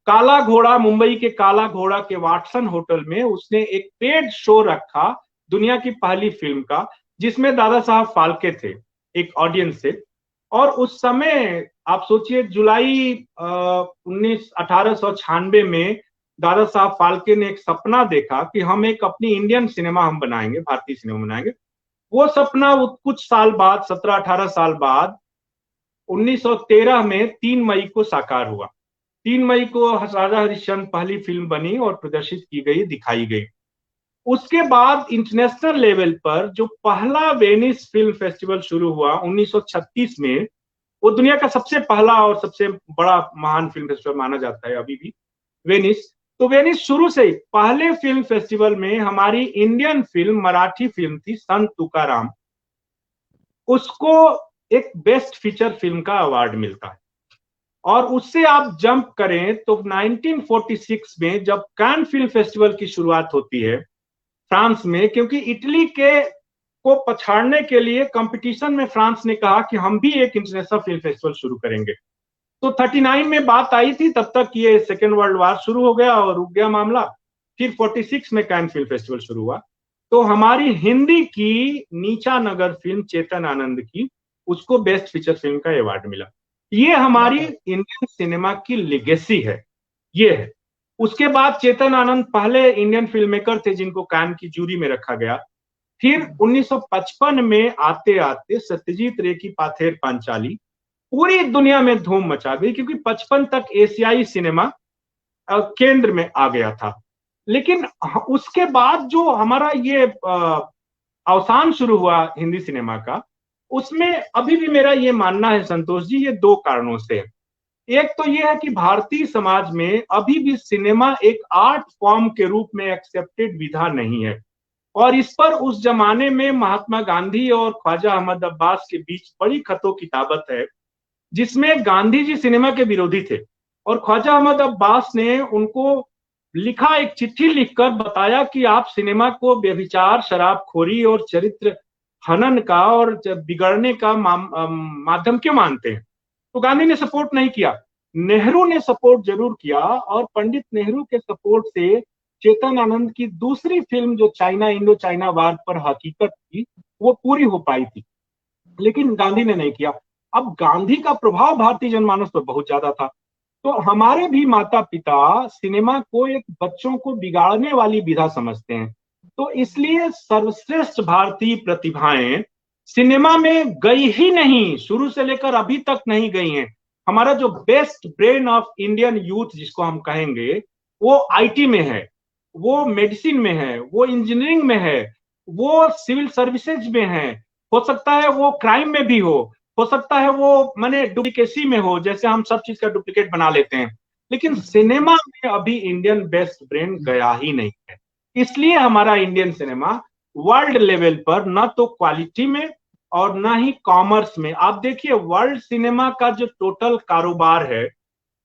काला घोड़ा, मुंबई के काला घोड़ा के वाटसन होटल में उसने एक पेड शो रखा दुनिया की पहली फिल्म का, जिसमें दादा साहब फाल्के थे एक ऑडियंस से। और उस समय आप सोचिए, जुलाई 1896 में दादा साहब फाल्के ने एक सपना देखा कि हम एक अपनी इंडियन सिनेमा हम बनाएंगे, भारतीय सिनेमा बनाएंगे। वो सपना कुछ साल बाद, 17-18 साल बाद, 1913 में 3 मई को साकार हुआ। 3 मई को राजा हरिश्चंद्र पहली फिल्म बनी और प्रदर्शित की गई, दिखाई गई। उसके बाद इंटरनेशनल लेवल पर जो पहला वेनिस फिल्म फेस्टिवल शुरू हुआ 1936 में, वो दुनिया का सबसे पहला और सबसे बड़ा महान फिल्म फेस्टिवल माना जाता है अभी भी, वेनिस। तो वेनिस शुरू से ही पहले फिल्म फेस्टिवल में हमारी इंडियन फिल्म, मराठी फिल्म थी संत तुकाराम, उसको एक बेस्ट फीचर फिल्म का अवार्ड मिलता है। और उससे आप जंप करें तो 1946 में जब कान फिल्म फेस्टिवल की शुरुआत होती है फ्रांस में, क्योंकि इटली के को पछाड़ने के लिए कंपटीशन में फ्रांस ने कहा कि हम भी एक इंटरनेशनल फिल्म फेस्टिवल शुरू करेंगे। तो 39 में बात आई थी, तब तक ये सेकेंड वर्ल्ड वार शुरू हो गया और रुक गया मामला। फिर 46 में कान फिल्म फेस्टिवल शुरू हुआ, तो हमारी हिंदी की नीचा नगर फिल्म चेतन आनंद की, उसको बेस्ट फीचर फिल्म का अवार्ड मिला। ये हमारी इंडियन सिनेमा की लेगेसी है, ये है। उसके बाद चेतन आनंद पहले इंडियन फिल्म मेकर थे जिनको कान की जूरी में रखा गया। फिर 1955 में आते आते सत्यजीत रे की पाथेर पांचाली पूरी दुनिया में धूम मचा गई, क्योंकि 55 तक एशियाई सिनेमा केंद्र में आ गया था। लेकिन उसके बाद जो हमारा ये अवसान शुरू हुआ हिंदी सिनेमा का, उसमें अभी भी मेरा ये मानना है संतोष जी, ये 2 कारणों से। एक तो ये है कि भारतीय समाज में अभी भी सिनेमा एक आर्ट फॉर्म के रूप में एक्सेप्टेड विधा नहीं है। और इस पर उस जमाने में महात्मा गांधी और ख्वाजा अहमद अब्बास के बीच बड़ी खतों की ताबत है, जिसमें गांधी जी सिनेमा के विरोधी थे और ख्वाजा अहमद अब्बास ने उनको लिखा, एक चिट्ठी लिखकर बताया कि आप सिनेमा को व्यभिचार, शराबखोरी और चरित्र हनन का और बिगड़ने का माध्यम क्यों मानते हैं। तो गांधी ने सपोर्ट नहीं किया, नेहरू ने सपोर्ट जरूर किया, और पंडित नेहरू के सपोर्ट से चेतन आनंद की दूसरी फिल्म जो चाइना इंडो चाइना वार पर हकीकत थी, वो पूरी हो पाई थी, लेकिन गांधी ने नहीं किया। अब गांधी का प्रभाव भारतीय जनमानस पर बहुत ज्यादा था, तो हमारे भी माता पिता सिनेमा को एक बच्चों को बिगाड़ने वाली विधा समझते हैं। तो इसलिए सर्वश्रेष्ठ भारतीय प्रतिभाएं सिनेमा में गई ही नहीं, शुरू से लेकर अभी तक नहीं गई हैं। हमारा जो best brain of Indian youth जिसको हम कहेंगे, वो आईटी में है, वो मेडिसिन में है, वो इंजीनियरिंग में है, वो सिविल सर्विसेज में है, हो सकता है वो क्राइम में भी हो सकता है वो माने डुप्लीकेसी में हो, जैसे हम सब चीज का डुप्लीकेट बना लेते हैं। लेकिन सिनेमा में अभी इंडियन बेस्ट ब्रेन गया ही नहीं है। इसलिए हमारा इंडियन सिनेमा वर्ल्ड लेवल पर न तो क्वालिटी में और न ही कॉमर्स में, आप देखिए वर्ल्ड सिनेमा का जो टोटल कारोबार है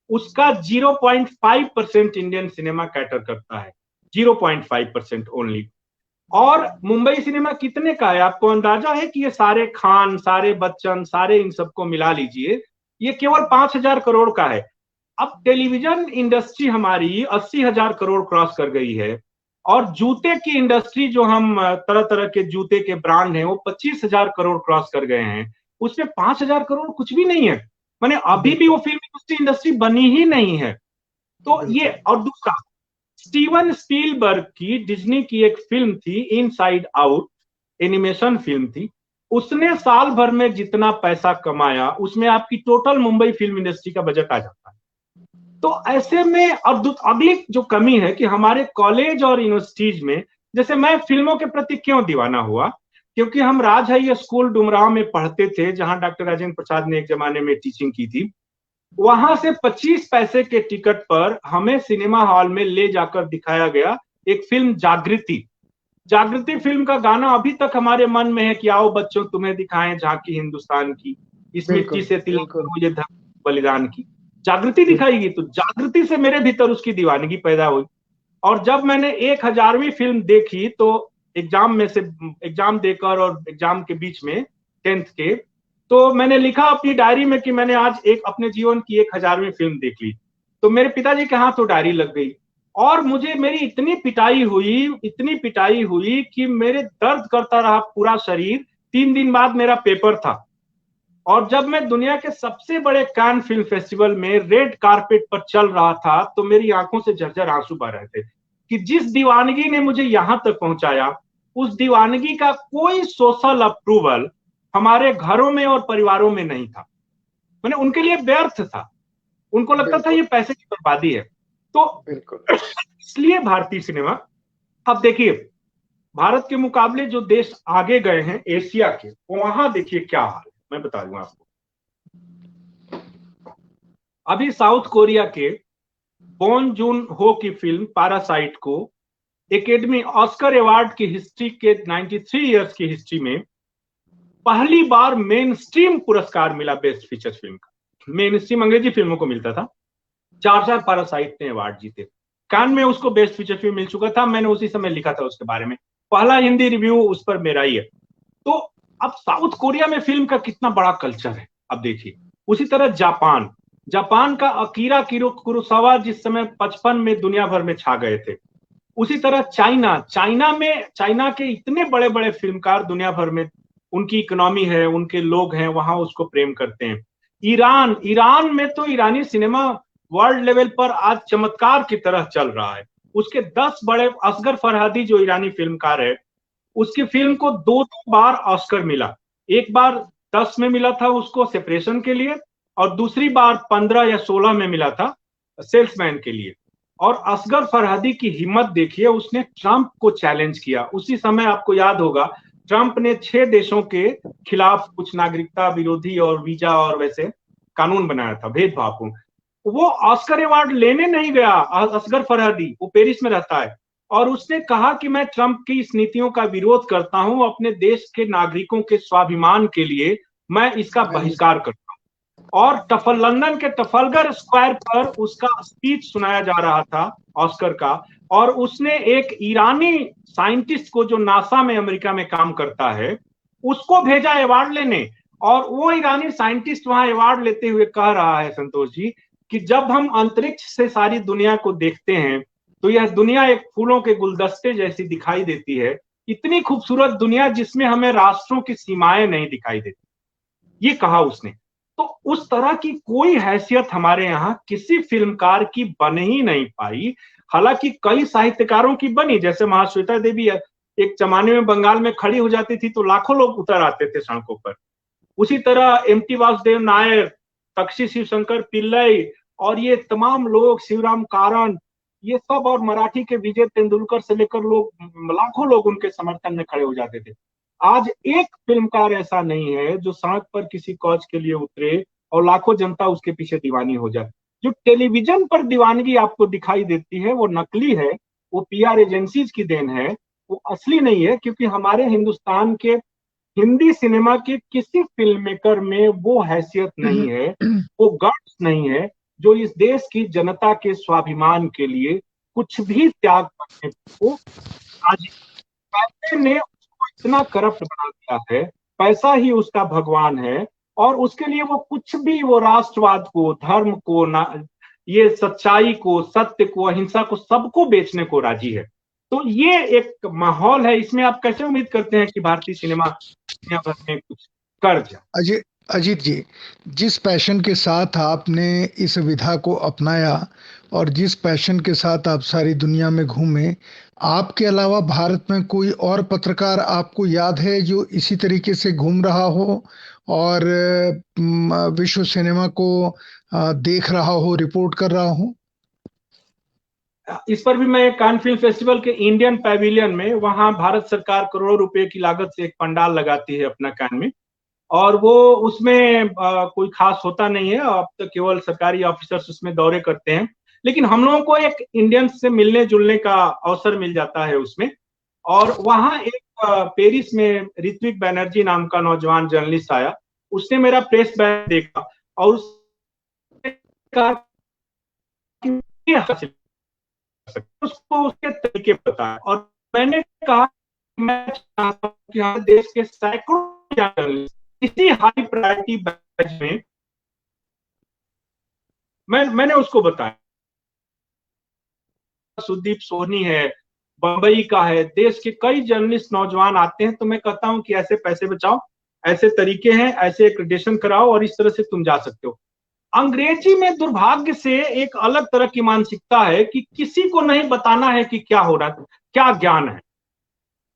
उसका 0.5% इंडियन सिनेमा कैटर करता है, 0.5% ओनली। और मुंबई सिनेमा कितने का है आपको अंदाजा है कि ये सारे खान, सारे बच्चन, सारे इन सबको मिला लीजिए, ये केवल 5,000 करोड़ का है। अब टेलीविजन इंडस्ट्री हमारी 80,000 करोड़ क्रॉस कर गई है, और जूते की इंडस्ट्री जो हम तरह तरह के जूते के ब्रांड हैं वो 25,000 करोड़ क्रॉस कर गए हैं, उसमें 5,000 करोड़ कुछ भी नहीं है। माने अभी भी वो फिल्म इंडस्ट्री बनी ही नहीं है। तो ये, और दूसरा स्टीवन स्पीलबर्ग की डिज्नी की एक फिल्म थी इनसाइड आउट, एनिमेशन फिल्म थी। उसने साल भर में जितना पैसा कमाया उसमें आपकी टोटल मुंबई फिल्म इंडस्ट्री का बजट आ जाता है। तो ऐसे में अब अगली जो कमी है कि हमारे कॉलेज और यूनिवर्सिटीज में, जैसे मैं फिल्मों के प्रति क्यों दीवाना हुआ, क्योंकि हम राजहई स्कूल डुमराव में पढ़ते थे जहां डॉक्टर राजेंद्र प्रसाद ने एक जमाने में टीचिंग की थी। वहां से 25 पैसे के टिकट पर हमें सिनेमा हॉल में ले जाकर दिखाया गया एक फिल्म जागृति। जागृति फिल्म का गाना अभी तक हमारे मन में है कि आओ बच्चों तुम्हें दिखाएं झांकी हिंदुस्तान की, इस मिट्टी बिल्कुल से तिलक बिल्कुल करो ये धरती बलिदान की। जागृति दिखाएगी तो जागृति से मेरे भीतर उसकी दीवानगी पैदा हुई। और जब मैंने 1000वीं फिल्म देखी तो एग्जाम देकर और एग्जाम के बीच में 10th के, तो मैंने लिखा अपनी डायरी में कि मैंने आज एक अपने जीवन की 1000वीं फिल्म देख ली। तो मेरे पिताजी के हाथ तो डायरी लग गई और मुझे मेरी इतनी पिटाई हुई कि मेरे दर्द करता रहा पूरा शरीर। 3 दिन बाद मेरा पेपर था और जब मैं दुनिया के सबसे बड़े कान फिल्म फेस्टिवल में रेड कारपेट पर चल रहा था तो मेरी आंखों से झरझर आंसू बह रहे थे कि जिस दीवानगी ने मुझे यहां तक पहुंचाया उस दीवानगी का कोई सोशल अप्रूवल हमारे घरों में और परिवारों में नहीं था। मैंने उनके लिए व्यर्थ था, उनको लगता था ये पैसे की बर्बादी है। तो बिल्कुल इसलिए भारतीय सिनेमा, अब देखिए भारत के मुकाबले जो देश आगे गए हैं एशिया के, वहां देखिए क्या हाल है, मैं बता दूं आपको। अभी साउथ कोरिया के बॉन जून हो की फिल्म पैरासाइट को एकेडमी ऑस्कर अवार्ड की हिस्ट्री के 93 इयर्स की हिस्ट्री में पहली बार मेन स्ट्रीम पुरस्कार मिला बेस्ट फीचर फिल्म का। मेन स्ट्रीम अंग्रेजी फिल्मों को मिलता था, 4 पैरासाइट ने अवार्ड जीते। कान में उसको बेस्ट फीचर फिल्म मिल चुका था, मैंने उसी समय लिखा था उसके बारे में, पहला हिंदी रिव्यू उस पर मेरा ही है। तो अब साउथ कोरिया में फिल्म का कितना बड़ा कल्चर है अब देखिए। उसी तरह जापान का अकीरा कुरोसावा जिस समय 55 में दुनिया भर में छा गए थे। उसी तरह चाइना के इतने बड़े बड़े फिल्मकार दुनिया भर में, उनकी इकोनॉमी है, उनके लोग हैं, वहां उसको प्रेम करते हैं। ईरान में तो ईरानी सिनेमा वर्ल्ड लेवल पर आज चमत्कार की तरह चल रहा है। उसके 10 बड़े, असगर फरहादी जो ईरानी फिल्मकार है, उसकी फिल्म को 2 बार ऑस्कर मिला। एक बार 10 में मिला था उसको सेपरेशन के लिए और दूसरी बार 15 या 16 में मिला था सेल्समैन के लिए। और असगर फरहादी की हिम्मत देखिए, उसने ट्रंप को चैलेंज किया। उसी समय आपको याद होगा ट्रंप ने 6 देशों के खिलाफ कुछ नागरिकता विरोधी और वीजा और वैसे कानून बनाया था भेदभावपूर्ण। वो ऑस्कर अवार्ड लेने नहीं गया असगर फरहादी, वो पेरिस में रहता है, और उसने कहा कि मैं ट्रंप की इस नीतियों का विरोध करता हूं, अपने देश के नागरिकों के स्वाभिमान के लिए मैं इसका बहिष्कार करता हूं। और लंदन के टफलगर स्क्वायर पर उसका स्पीच सुनाया जा रहा था ऑस्कर का, और उसने एक ईरानी साइंटिस्ट को जो नासा में अमेरिका में काम करता है उसको भेजा अवार्ड लेने। और वो ईरानी साइंटिस्ट वहां अवार्ड लेते हुए कह रहा है, संतोष जी, कि जब हम अंतरिक्ष से सारी दुनिया को देखते हैं तो यह दुनिया एक फूलों के गुलदस्ते जैसी दिखाई देती है, इतनी खूबसूरत दुनिया जिसमें हमें राष्ट्रों की सीमाएं नहीं दिखाई देती, ये कहा उसने। तो उस तरह की कोई हैसियत हमारे यहाँ किसी फिल्मकार की बन ही नहीं पाई। हालांकि कई साहित्यकारों की बनी, जैसे महाश्वेता देवी एक जमाने में बंगाल में खड़ी हो जाती थी तो लाखों लोग उतर आते थे सड़कों पर। उसी तरह एम.टी. वासुदेव नायर, तक्षी शिवशंकर पिल्लई और ये तमाम लोग, शिवराम कारन, ये सब, और मराठी के विजय तेंदुलकर से लेकर लोग, लाखों लोग उनके समर्थन में खड़े हो जाते थे। आज एक फिल्मकार ऐसा नहीं है जो सड़क पर किसी कॉज के लिए उतरे और लाखों जनता उसके पीछे दीवानी हो जाए। जो टेलीविजन पर दीवानगी आपको दिखाई देती है वो नकली है, वो पीआर एजेंसीज की देन है, वो असली नहीं है। क्योंकि हमारे हिंदुस्तान के हिंदी सिनेमा के किसी फिल्म मेकर में वो हैसियत नहीं है, वो गट्स नहीं है जो इस देश की जनता के स्वाभिमान के लिए कुछ भी त्याग करने को। आज पैसे ने उसको इतना करप्ट बना दिया है, पैसा ही उसका भगवान है, और उसके लिए वो कुछ भी, वो राष्ट्रवाद को, धर्म को, ये सच्चाई को, सत्य को, अहिंसा को, सबको बेचने को राजी है। तो ये एक माहौल है, इसमें आप कैसे उम्मीद करते हैं कि भारतीय सिनेमा दुनिया भर में कुछ कर जाए? अजीत जी, जिस पैशन के साथ आपने इस विधा को अपनाया और जिस पैशन के साथ आप सारी दुनिया में घूमे, आपके अलावा भारत में कोई और पत्रकार आपको याद है जो इसी तरीके से घूम रहा हो और विश्व सिनेमा को देख रहा हो, रिपोर्ट कर रहा हो? इस पर भी मैं कान फिल्म फेस्टिवल के इंडियन पैविलियन में, वहां भारत सरकार करोड़ों रुपए की लागत से एक पंडाल लगाती है अपना कान में, और वो उसमें कोई खास होता नहीं है, अब तो केवल सरकारी ऑफिसर्स उसमें दौरे करते हैं। लेकिन हम लोगों को एक इंडियन से मिलने जुलने का अवसर मिल जाता है उसमें। और वहां एक पेरिस में ऋत्विक बैनर्जी नाम का नौजवान जर्नलिस्ट आया, उसने मेरा प्रेस बैग देखा और उसने कहा कि हासिल कर सकते, उसको उसके तरीके बताया। और मैंने कहा कि मैं चाहता हूं कि हमारे देश के सैकड़ों जर्नलिस्ट इसी हाई प्रायोरिटी बैच में, मैंने उसको बताया, सुदीप सोनी है, बंबई का है, देश के कई जर्नलिस्ट नौजवान आते हैं, तो मैं कहता हूं कि ऐसे पैसे बचाओ, ऐसे तरीके हैं, ऐसे एक्रेडिटेशन कराओ और इस तरह से तुम जा सकते हो। अंग्रेजी में दुर्भाग्य से एक अलग तरह की मानसिकता है कि किसी को नहीं बताना है कि क्या हो रहा है, क्या ज्ञान है।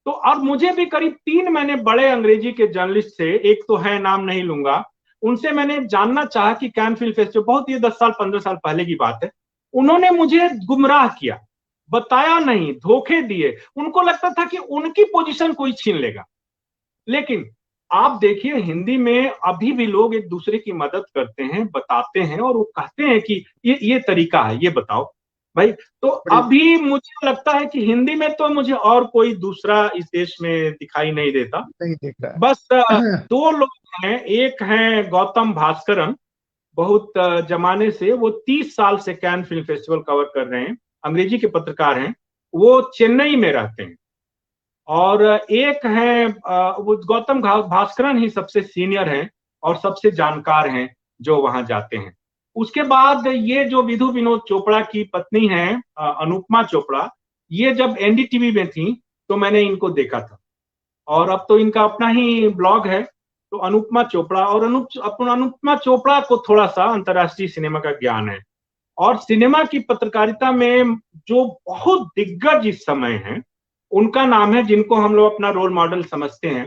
तो और मुझे भी करीब 3 महीने बड़े अंग्रेजी के जर्नलिस्ट से, एक तो है, नाम नहीं लूंगा, उनसे मैंने जानना चाहा कि कैन फिल्म फेस्टिवल, बहुत ये 10 साल 15 साल पहले की बात है, उन्होंने मुझे गुमराह किया, बताया नहीं, धोखे दिए। उनको लगता था कि उनकी पोजीशन कोई छीन लेगा। लेकिन आप देखिए, हिंदी में अभी भी लोग एक दूसरे की मदद करते हैं, बताते हैं, और वो कहते हैं कि ये तरीका है, ये बताओ भाई। तो अभी मुझे लगता है कि हिंदी में तो मुझे और कोई दूसरा इस देश में दिखाई नहीं देता। नहीं दिख रहा बस है। 2 लोग हैं, एक हैं गौतम भास्करन, बहुत जमाने से, वो 30 साल से कैन फिल्म फेस्टिवल कवर कर रहे हैं, अंग्रेजी के पत्रकार हैं, वो चेन्नई में रहते हैं। और एक है वो गौतम भास्करन ही सबसे सीनियर हैं और सबसे जानकार हैं जो वहां जाते हैं। उसके बाद ये जो विधु विनोद चोपड़ा की पत्नी हैं, अनुपमा चोपड़ा, ये जब एनडीटीवी में थी तो मैंने इनको देखा था, और अब तो इनका अपना ही ब्लॉग है। तो अनुपमा चोपड़ा, और अनुपमा चोपड़ा को थोड़ा सा अंतर्राष्ट्रीय सिनेमा का ज्ञान है, और सिनेमा की पत्रकारिता में जो बहुत दिग्गज इस समय हैं, उनका नाम है, जिनको हम लोग अपना रोल मॉडल समझते हैं,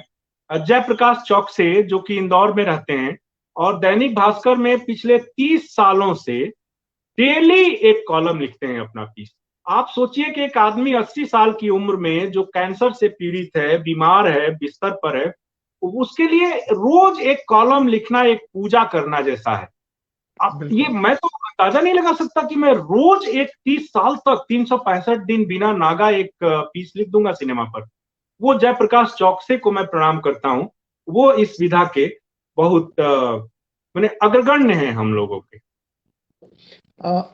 जयप्रकाश चौकसे, जो कि इंदौर में रहते हैं, और दैनिक भास्कर में पिछले 30 सालों से डेली एक कॉलम लिखते हैं अपना पीस। आप सोचिए कि एक आदमी 80 साल की उम्र में जो कैंसर से पीड़ित है, बीमार है, बिस्तर पर है, उसके लिए रोज एक कॉलम लिखना एक पूजा करना जैसा है। अब ये बिल्कुल। मैं तो अंदाजा नहीं लगा सकता कि मैं रोज एक 30 साल तक 365 दिन बिना नागा एक पीस लिख दूंगा सिनेमा पर। वो जयप्रकाश चौकसे को मैं प्रणाम करता हूँ, वो इस विधा के बहुत मैंने अग्रगण्य हैं हम लोगों के।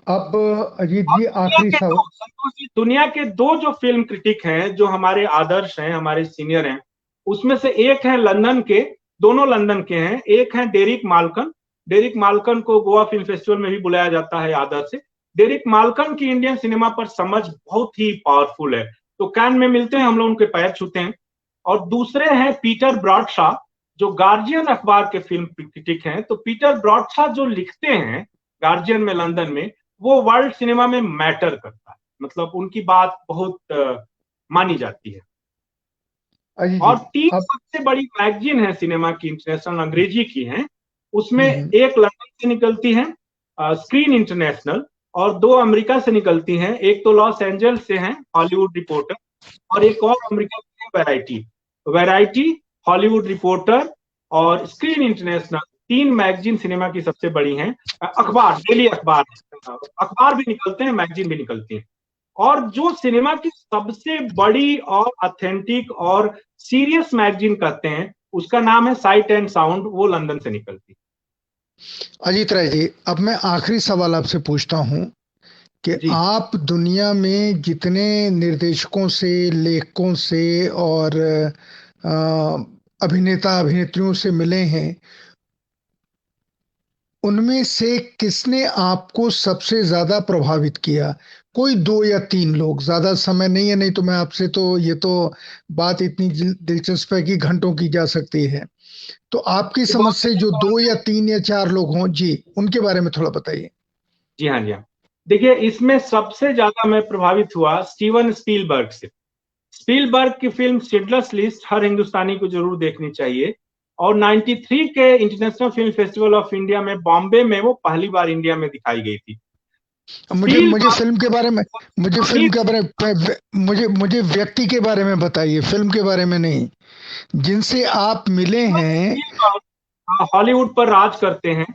अब अजीत और जी, आखिरी सवाल। संतोष जी, दुनिया के 2 जो फिल्म क्रिटिक हैं, जो हमारे आदर्श हैं, हमारे सीनियर हैं, उसमें से एक है लंदन के, दोनों लंदन के हैं, एक है डेरिक माल्कन। डेरिक माल्कन को गोवा फिल्म फेस्टिवल में भी बुलाया जाता है आदर से। डेरिक माल्कन की इंडियन सिनेमा पर समझ बहुत ही पावरफुल है, तो कैन में मिलते हैं, हम लोग उनके पैर छूते हैं। और दूसरे हैं पीटर ब्रॉडशॉ, जो गार्जियन अखबार के फिल्म क्रिटिक हैं। तो पीटर ब्रॉडशॉ जो लिखते हैं गार्जियन में लंदन में, वो वर्ल्ड सिनेमा में मैटर करता है, मतलब उनकी बात बहुत मानी जाती है। अजीत जी, और 3 अब सबसे बड़ी मैगजीन है सिनेमा की, इंटरनेशनल, अंग्रेजी की हैं, उसमें हम्म, एक लंदन से निकलती है, स्क्रीन इंटरनेशनल, और 2 अमेरिका से निकलती हैं, एक तो लॉस एंजल्स से है, हॉलीवुड रिपोर्टर, और एक और अमेरिका से है, वैरायटी। वैरायटी, हॉलीवुड रिपोर्टर और स्क्रीन इंटरनेशनल, 3 मैगजीन सिनेमा की सबसे बड़ी हैं। अखबार, डेली अखबार, अखबार भी निकलते हैं, मैगजीन भी निकलती हैं। और जो सिनेमा की सबसे बड़ी और ऑथेंटिक और सीरियस मैगजीन कहते हैं, उसका नाम है साइट एंड साउंड, वो लंदन से निकलती अजीत राय जी, अब मैं आखिरी सवाल आपसे पूछता हूँ कि है। जी। आप दुनिया में जितने निर्देशकों से, लेखकों से और अभिनेता अभिनेत्रियों से मिले हैं, उनमें से किसने आपको सबसे ज्यादा प्रभावित किया? कोई 2 या 3 लोग, ज्यादा समय नहीं है, नहीं तो मैं आपसे तो ये तो बात इतनी दिलचस्प है कि घंटों की जा सकती है। तो आपकी समझ बहुत से अच्छी जो बात दो है। या तीन या चार लोग हों जी, उनके बारे में थोड़ा बताइए। जी हाँ, जी हाँ। देखिए, इसमें सबसे ज्यादा मैं प्रभावित हुआ स्टीवन स्पीलबर्ग से। स्पीलबर्ग की फिल्म शिंडलर्स लिस्ट हर हिंदुस्तानी को जरूर देखनी चाहिए। और 93 के international film festival of India में बॉम्बे में वो पहली बार इंडिया में दिखाई गई थी। अब मुझे मुझे स्पीलबर्ग फिल्म के बारे में मुझे अभी फिल्म के बारे में मुझे मुझे व्यक्ति के बारे में बताइए, फिल्म के बारे में नहीं। जिनसे आप मिले हैं। स्पीलबर्ग हॉलीवुड पर राज करते हैं।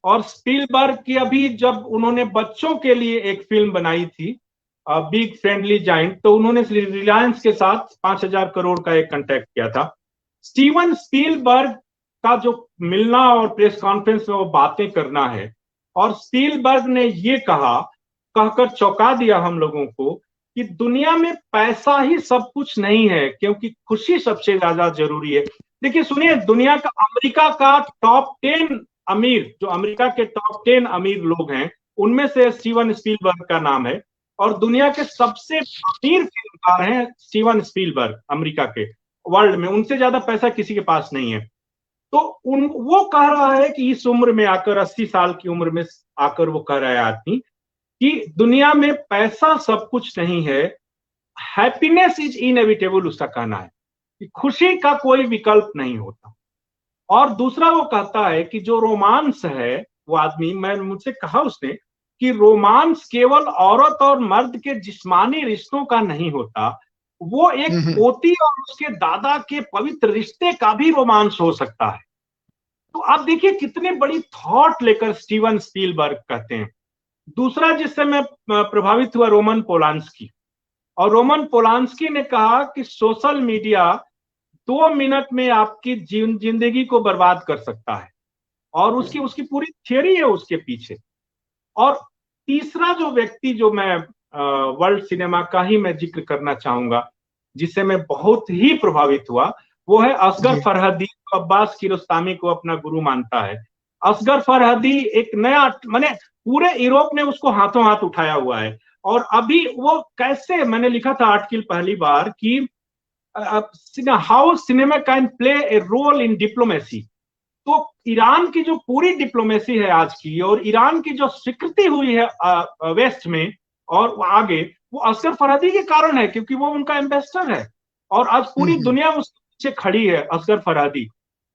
और स्पीलबर्ग की अभी जब उन्होंने बच्चों के लिए एक फिल्म बनाई थी बिग फ्रेंडली जाइंट, तो उन्होंने रिलायंस के साथ 5,000 करोड़ का एक कॉन्ट्रैक्ट किया था। स्टीवन स्पीलबर्ग का जो मिलना और प्रेस कॉन्फ्रेंस में वो बातें करना है, और स्पीलबर्ग ने ये कहा, कहकर चौंका दिया हम लोगों को, कि दुनिया में पैसा ही सब कुछ नहीं है, क्योंकि खुशी सबसे ज्यादा जरूरी है। देखिए सुनिए, दुनिया का अमेरिका का टॉप 10 अमीर, जो अमेरिका के टॉप 10 अमीर लोग हैं, उनमें से स्टीवन स्पीलबर्ग का नाम है। और दुनिया के सबसे अमीर फिल्मकार हैं स्टीवन स्पीलबर्ग अमेरिका के, वर्ल्ड में उनसे ज्यादा पैसा किसी के पास नहीं है। तो वो कह रहा है कि इस उम्र में आकर, 80 साल की उम्र में आकर वो कह रहा है आदमी कि दुनिया में पैसा सब कुछ नहीं है, हैप्पीनेस इज इनएविटेबल, उसका कहना है कि खुशी का कोई विकल्प नहीं होता। और दूसरा वो कहता है कि जो रोमांस है, वो आदमी, मैं मुझसे कहा उसने कि रोमांस केवल औरत और मर्द के जिस्मानी रिश्तों का नहीं होता, वो एक हम्म। पोती और उसके दादा के पवित्र रिश्ते का भी रोमांस हो सकता है। तो आप देखिए कितने बड़ी थॉट लेकर स्टीवन स्पीलबर्ग कहते हैं। दूसरा जिससे मैं प्रभावित हुआ, रोमन पोलांस्की। और रोमन पोलांस्की ने कहा कि सोशल मीडिया 2 मिनट में आपकी जिंदगी को बर्बाद कर सकता है, और उसकी उसकी पूरी थियरी है उसके पीछे। और तीसरा जो व्यक्ति जो मैं वर्ल्ड सिनेमा का ही मैं जिक्र करना चाहूंगा, जिससे मैं बहुत ही प्रभावित हुआ, वो है असगर जी। फरहदी, जो अब्बास किरोस्तामी को अपना गुरु मानता है। असगर फरहदी एक नया, माने पूरे यूरोप ने उसको हाथों हाथ उठाया हुआ है। और अभी वो कैसे, मैंने लिखा था आर्टिकल पहली बार कि how cinema can play a role in diplomacy. तो ईरान की जो पूरी डिप्लोमेसी है आज की, और ईरान की जो स्वीकृति हुई है वेस्ट में और आगे, वो असगर फरहदी के कारण है, क्योंकि वो उनका एम्बेसडर है। और आज पूरी हम्म। दुनिया उसके पीछे खड़ी है, असगर फरहदी।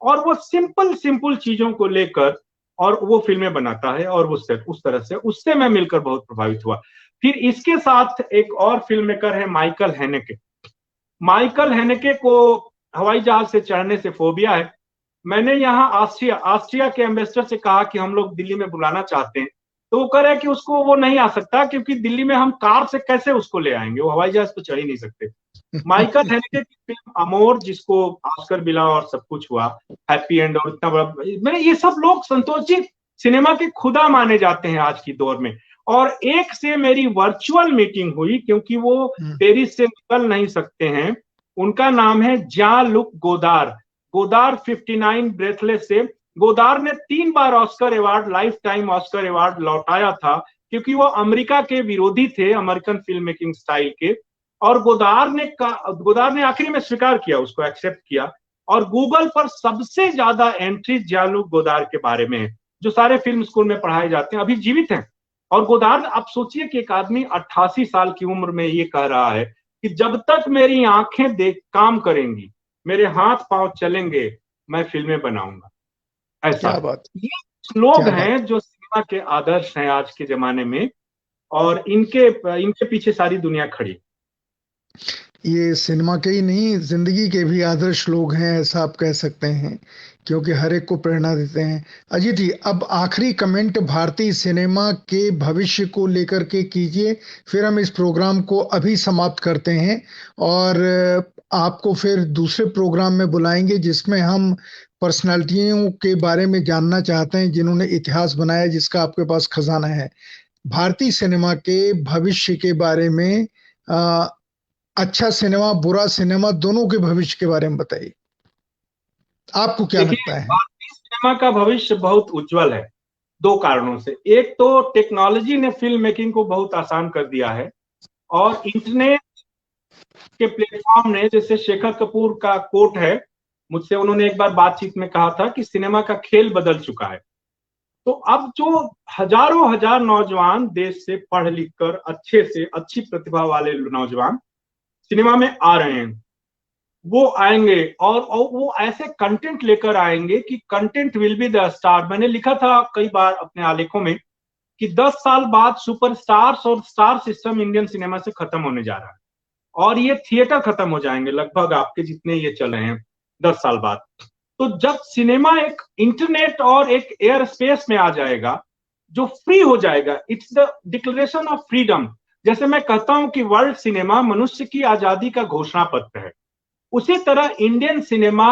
और वो सिंपल सिंपल चीजों को लेकर और वो फिल्में बनाता है, और उस तरह से उससे मैं मिलकर बहुत प्रभावित हुआ। फिर इसके साथ एक और फिल्म मेकर है माइकल हैनेके। माइकल हैनेके को हवाई जहाज से चढ़ने से फोबिया है। मैंने यहाँ ऑस्ट्रिया ऑस्ट्रिया के एम्बेसडर से कहा कि हम लोग दिल्ली में बुलाना चाहते हैं, तो वो कह रहे हैं कि उसको वो नहीं आ सकता, क्योंकि दिल्ली में हम कार से कैसे उसको ले आएंगे, वो हवाई जहाज तो चढ़ ही नहीं सकते। माइकल हैनेके की फिल्म अमोर, जिसको ऑस्कर मिला और सब कुछ हुआ, हैप्पी एंड, और इतना बड़ा, मैंने ये सब लोग संतोष जी सिनेमा के खुदा माने जाते हैं आज की दौर में। और एक से मेरी वर्चुअल मीटिंग हुई, क्योंकि वो हम्म। पेरिस से निकल नहीं सकते हैं। उनका नाम है Jean Luc Godard. Godard 59 Breathless से। गोदार ने 3 बार Oscar award, lifetime Oscar award लौटाया था, क्योंकि वो अमेरिका के विरोधी थे, अमेरिकन फिल्म मेकिंग स्टाइल के। और गोदार ने आखिरी में स्वीकार किया, उसको एक्सेप्ट किया। और गूगल पर सबसे ज्यादा एंट्री जालू गोदार के बारे में है, जो सारे फिल्म स्कूल में पढ़ाए जाते हैं, अभी जीवित हैं। और गोदार, आप सोचिए कि एक आदमी 88 साल की उम्र में ये कह रहा है कि जब तक मेरी आंखें देख काम करेंगी, मेरे हाथ पांव चलेंगे, मैं फिल्में बनाऊंगा। ऐसा क्या है। बात। ये लोग क्या बात। हैं जो सिनेमा के आदर्श हैं आज के जमाने में, और इनके इनके पीछे सारी दुनिया खड़ी। ये सिनेमा के ही नहीं, जिंदगी के भी आदर्श लोग हैं, ऐसा आप कह सकते हैं, क्योंकि हर एक को प्रेरणा देते हैं। अजीत जी, अब आखिरी कमेंट भारतीय सिनेमा के भविष्य को लेकर के कीजिए, फिर हम इस प्रोग्राम को अभी समाप्त करते हैं। और आपको फिर दूसरे प्रोग्राम में बुलाएंगे, जिसमें हम पर्सनालिटियों के बारे में जानना चाहते हैं, जिन्होंने इतिहास बनाया, जिसका आपके पास खजाना है। भारतीय सिनेमा के भविष्य के बारे में, अच्छा सिनेमा, बुरा सिनेमा, दोनों के भविष्य के बारे में बताइए, आपको क्या देखिए, लगता है? भारतीय सिनेमा का भविष्य बहुत उज्जवल है, 2 कारणों से। एक तो टेक्नोलॉजी ने फिल्म मेकिंग को बहुत आसान कर दिया है, और इंटरनेट के प्लेटफॉर्म ने, जैसे शेखर कपूर का कोट है, मुझसे उन्होंने एक बार बातचीत में कहा था कि सिनेमा का खेल बदल चुका है। तो अब जो हजारों हजार नौजवान देश से पढ़ लिख कर अच्छे से अच्छी प्रतिभा वाले नौजवान सिनेमा में आ रहे हैं, वो आएंगे और वो ऐसे कंटेंट लेकर आएंगे कि content will be the star. मैंने लिखा था कई बार अपने आलेखों में कि 10 साल बाद सुपरस्टार्स और स्टार सिस्टम इंडियन सिनेमा से खत्म होने जा रहा है, और ये थिएटर खत्म हो जाएंगे लगभग आपके जितने ये चल रहे हैं 10 साल बाद। तो जब सिनेमा एक इंटरनेट और एक एयर स्पेस में आ जाएगा जो फ्री हो जाएगा, it's the declaration of freedom. जैसे मैं कहता हूं कि वर्ल्ड सिनेमा मनुष्य की आजादी का घोषणा पत्र है, उसी तरह इंडियन सिनेमा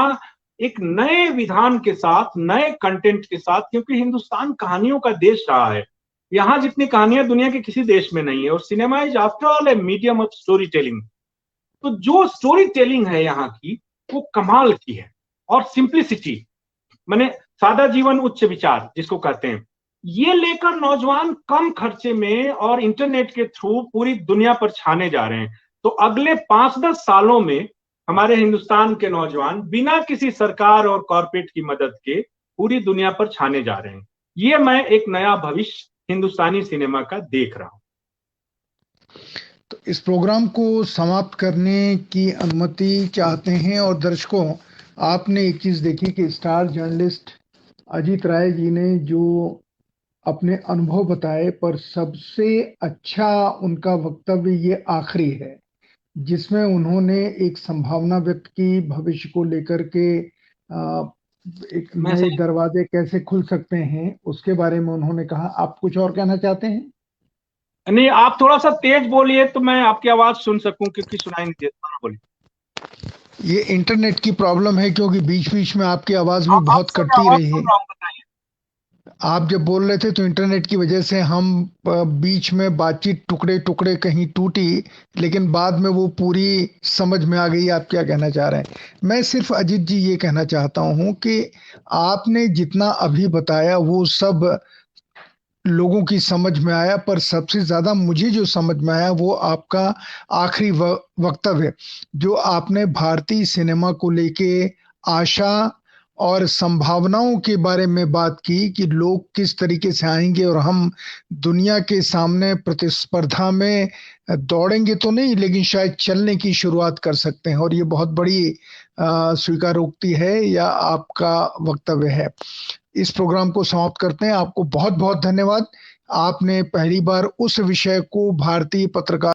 एक नए विधान के साथ, नए कंटेंट के साथ, क्योंकि हिंदुस्तान कहानियों का देश रहा है, यहां जितनी कहानियां दुनिया के किसी देश में नहीं है, और cinema is after all a medium of story telling. तो जो स्टोरी टेलिंग है यहाँ की वो कमाल की है, और सिंप्लिसिटी माने सादा जीवन उच्च विचार जिसको कहते हैं, ये लेकर नौजवान कम खर्चे में और इंटरनेट के थ्रू पूरी दुनिया पर छाने जा रहे हैं। तो अगले 5-10 सालों में हमारे हिंदुस्तान के नौजवान बिना किसी सरकार और कॉर्पोरेट की मदद के पूरी दुनिया पर छाने जा रहे हैं। ये मैं एक नया भविष्य हिंदुस्तानी सिनेमा का देख रहा हूं। तो इस प्रोग्राम को समाप्त करने की अनुमति चाहते हैं। और दर्शकों, आपने एक चीज देखी कि स्टार जर्नलिस्ट अजीत राय जी ने जो अपने अनुभव बताए, पर सबसे अच्छा उनका वक्तव्य ये आखिरी है, जिसमें उन्होंने एक संभावना व्यक्त की भविष्य को लेकर के। एक नए दरवाजे कैसे खुल सकते हैं उसके बारे में उन्होंने कहा। आप कुछ और कहना चाहते हैं? नहीं, आप थोड़ा सा तेज बोलिए तो मैं आपकी आवाज सुन सकूं, क्योंकि सुनाई नहीं देता। बोलिए। ये इंटरनेट की प्रॉब्लम है, क्योंकि बीच बीच में आपकी आवाज भी बहुत कटती रही है। आप जब बोल रहे थे तो इंटरनेट की वजह से हम बीच में बातचीत टुकड़े टुकड़े कहीं टूटी, लेकिन बाद में वो पूरी समझ में आ गई आप क्या कहना चाह रहे हैं। मैं सिर्फ अजीत जी ये कहना चाहता हूं कि आपने जितना अभी बताया वो सब लोगों की समझ में आया, पर सबसे ज्यादा मुझे जो समझ में आया वो आपका आखिरी वक्तव्य, जो आपने भारतीय सिनेमा को लेके आशा और संभावनाओं के बारे में बात की कि लोग किस तरीके से आएंगे और हम दुनिया के सामने प्रतिस्पर्धा में दौड़ेंगे तो नहीं, लेकिन शायद चलने की शुरुआत कर सकते हैं। और ये बहुत बड़ी स्वीकारोक्ति है या आपका वक्तव्य है। इस प्रोग्राम को समाप्त करते हैं। आपको बहुत बहुत धन्यवाद। आपने पहली बार उस विषय को भारतीय पत्रकार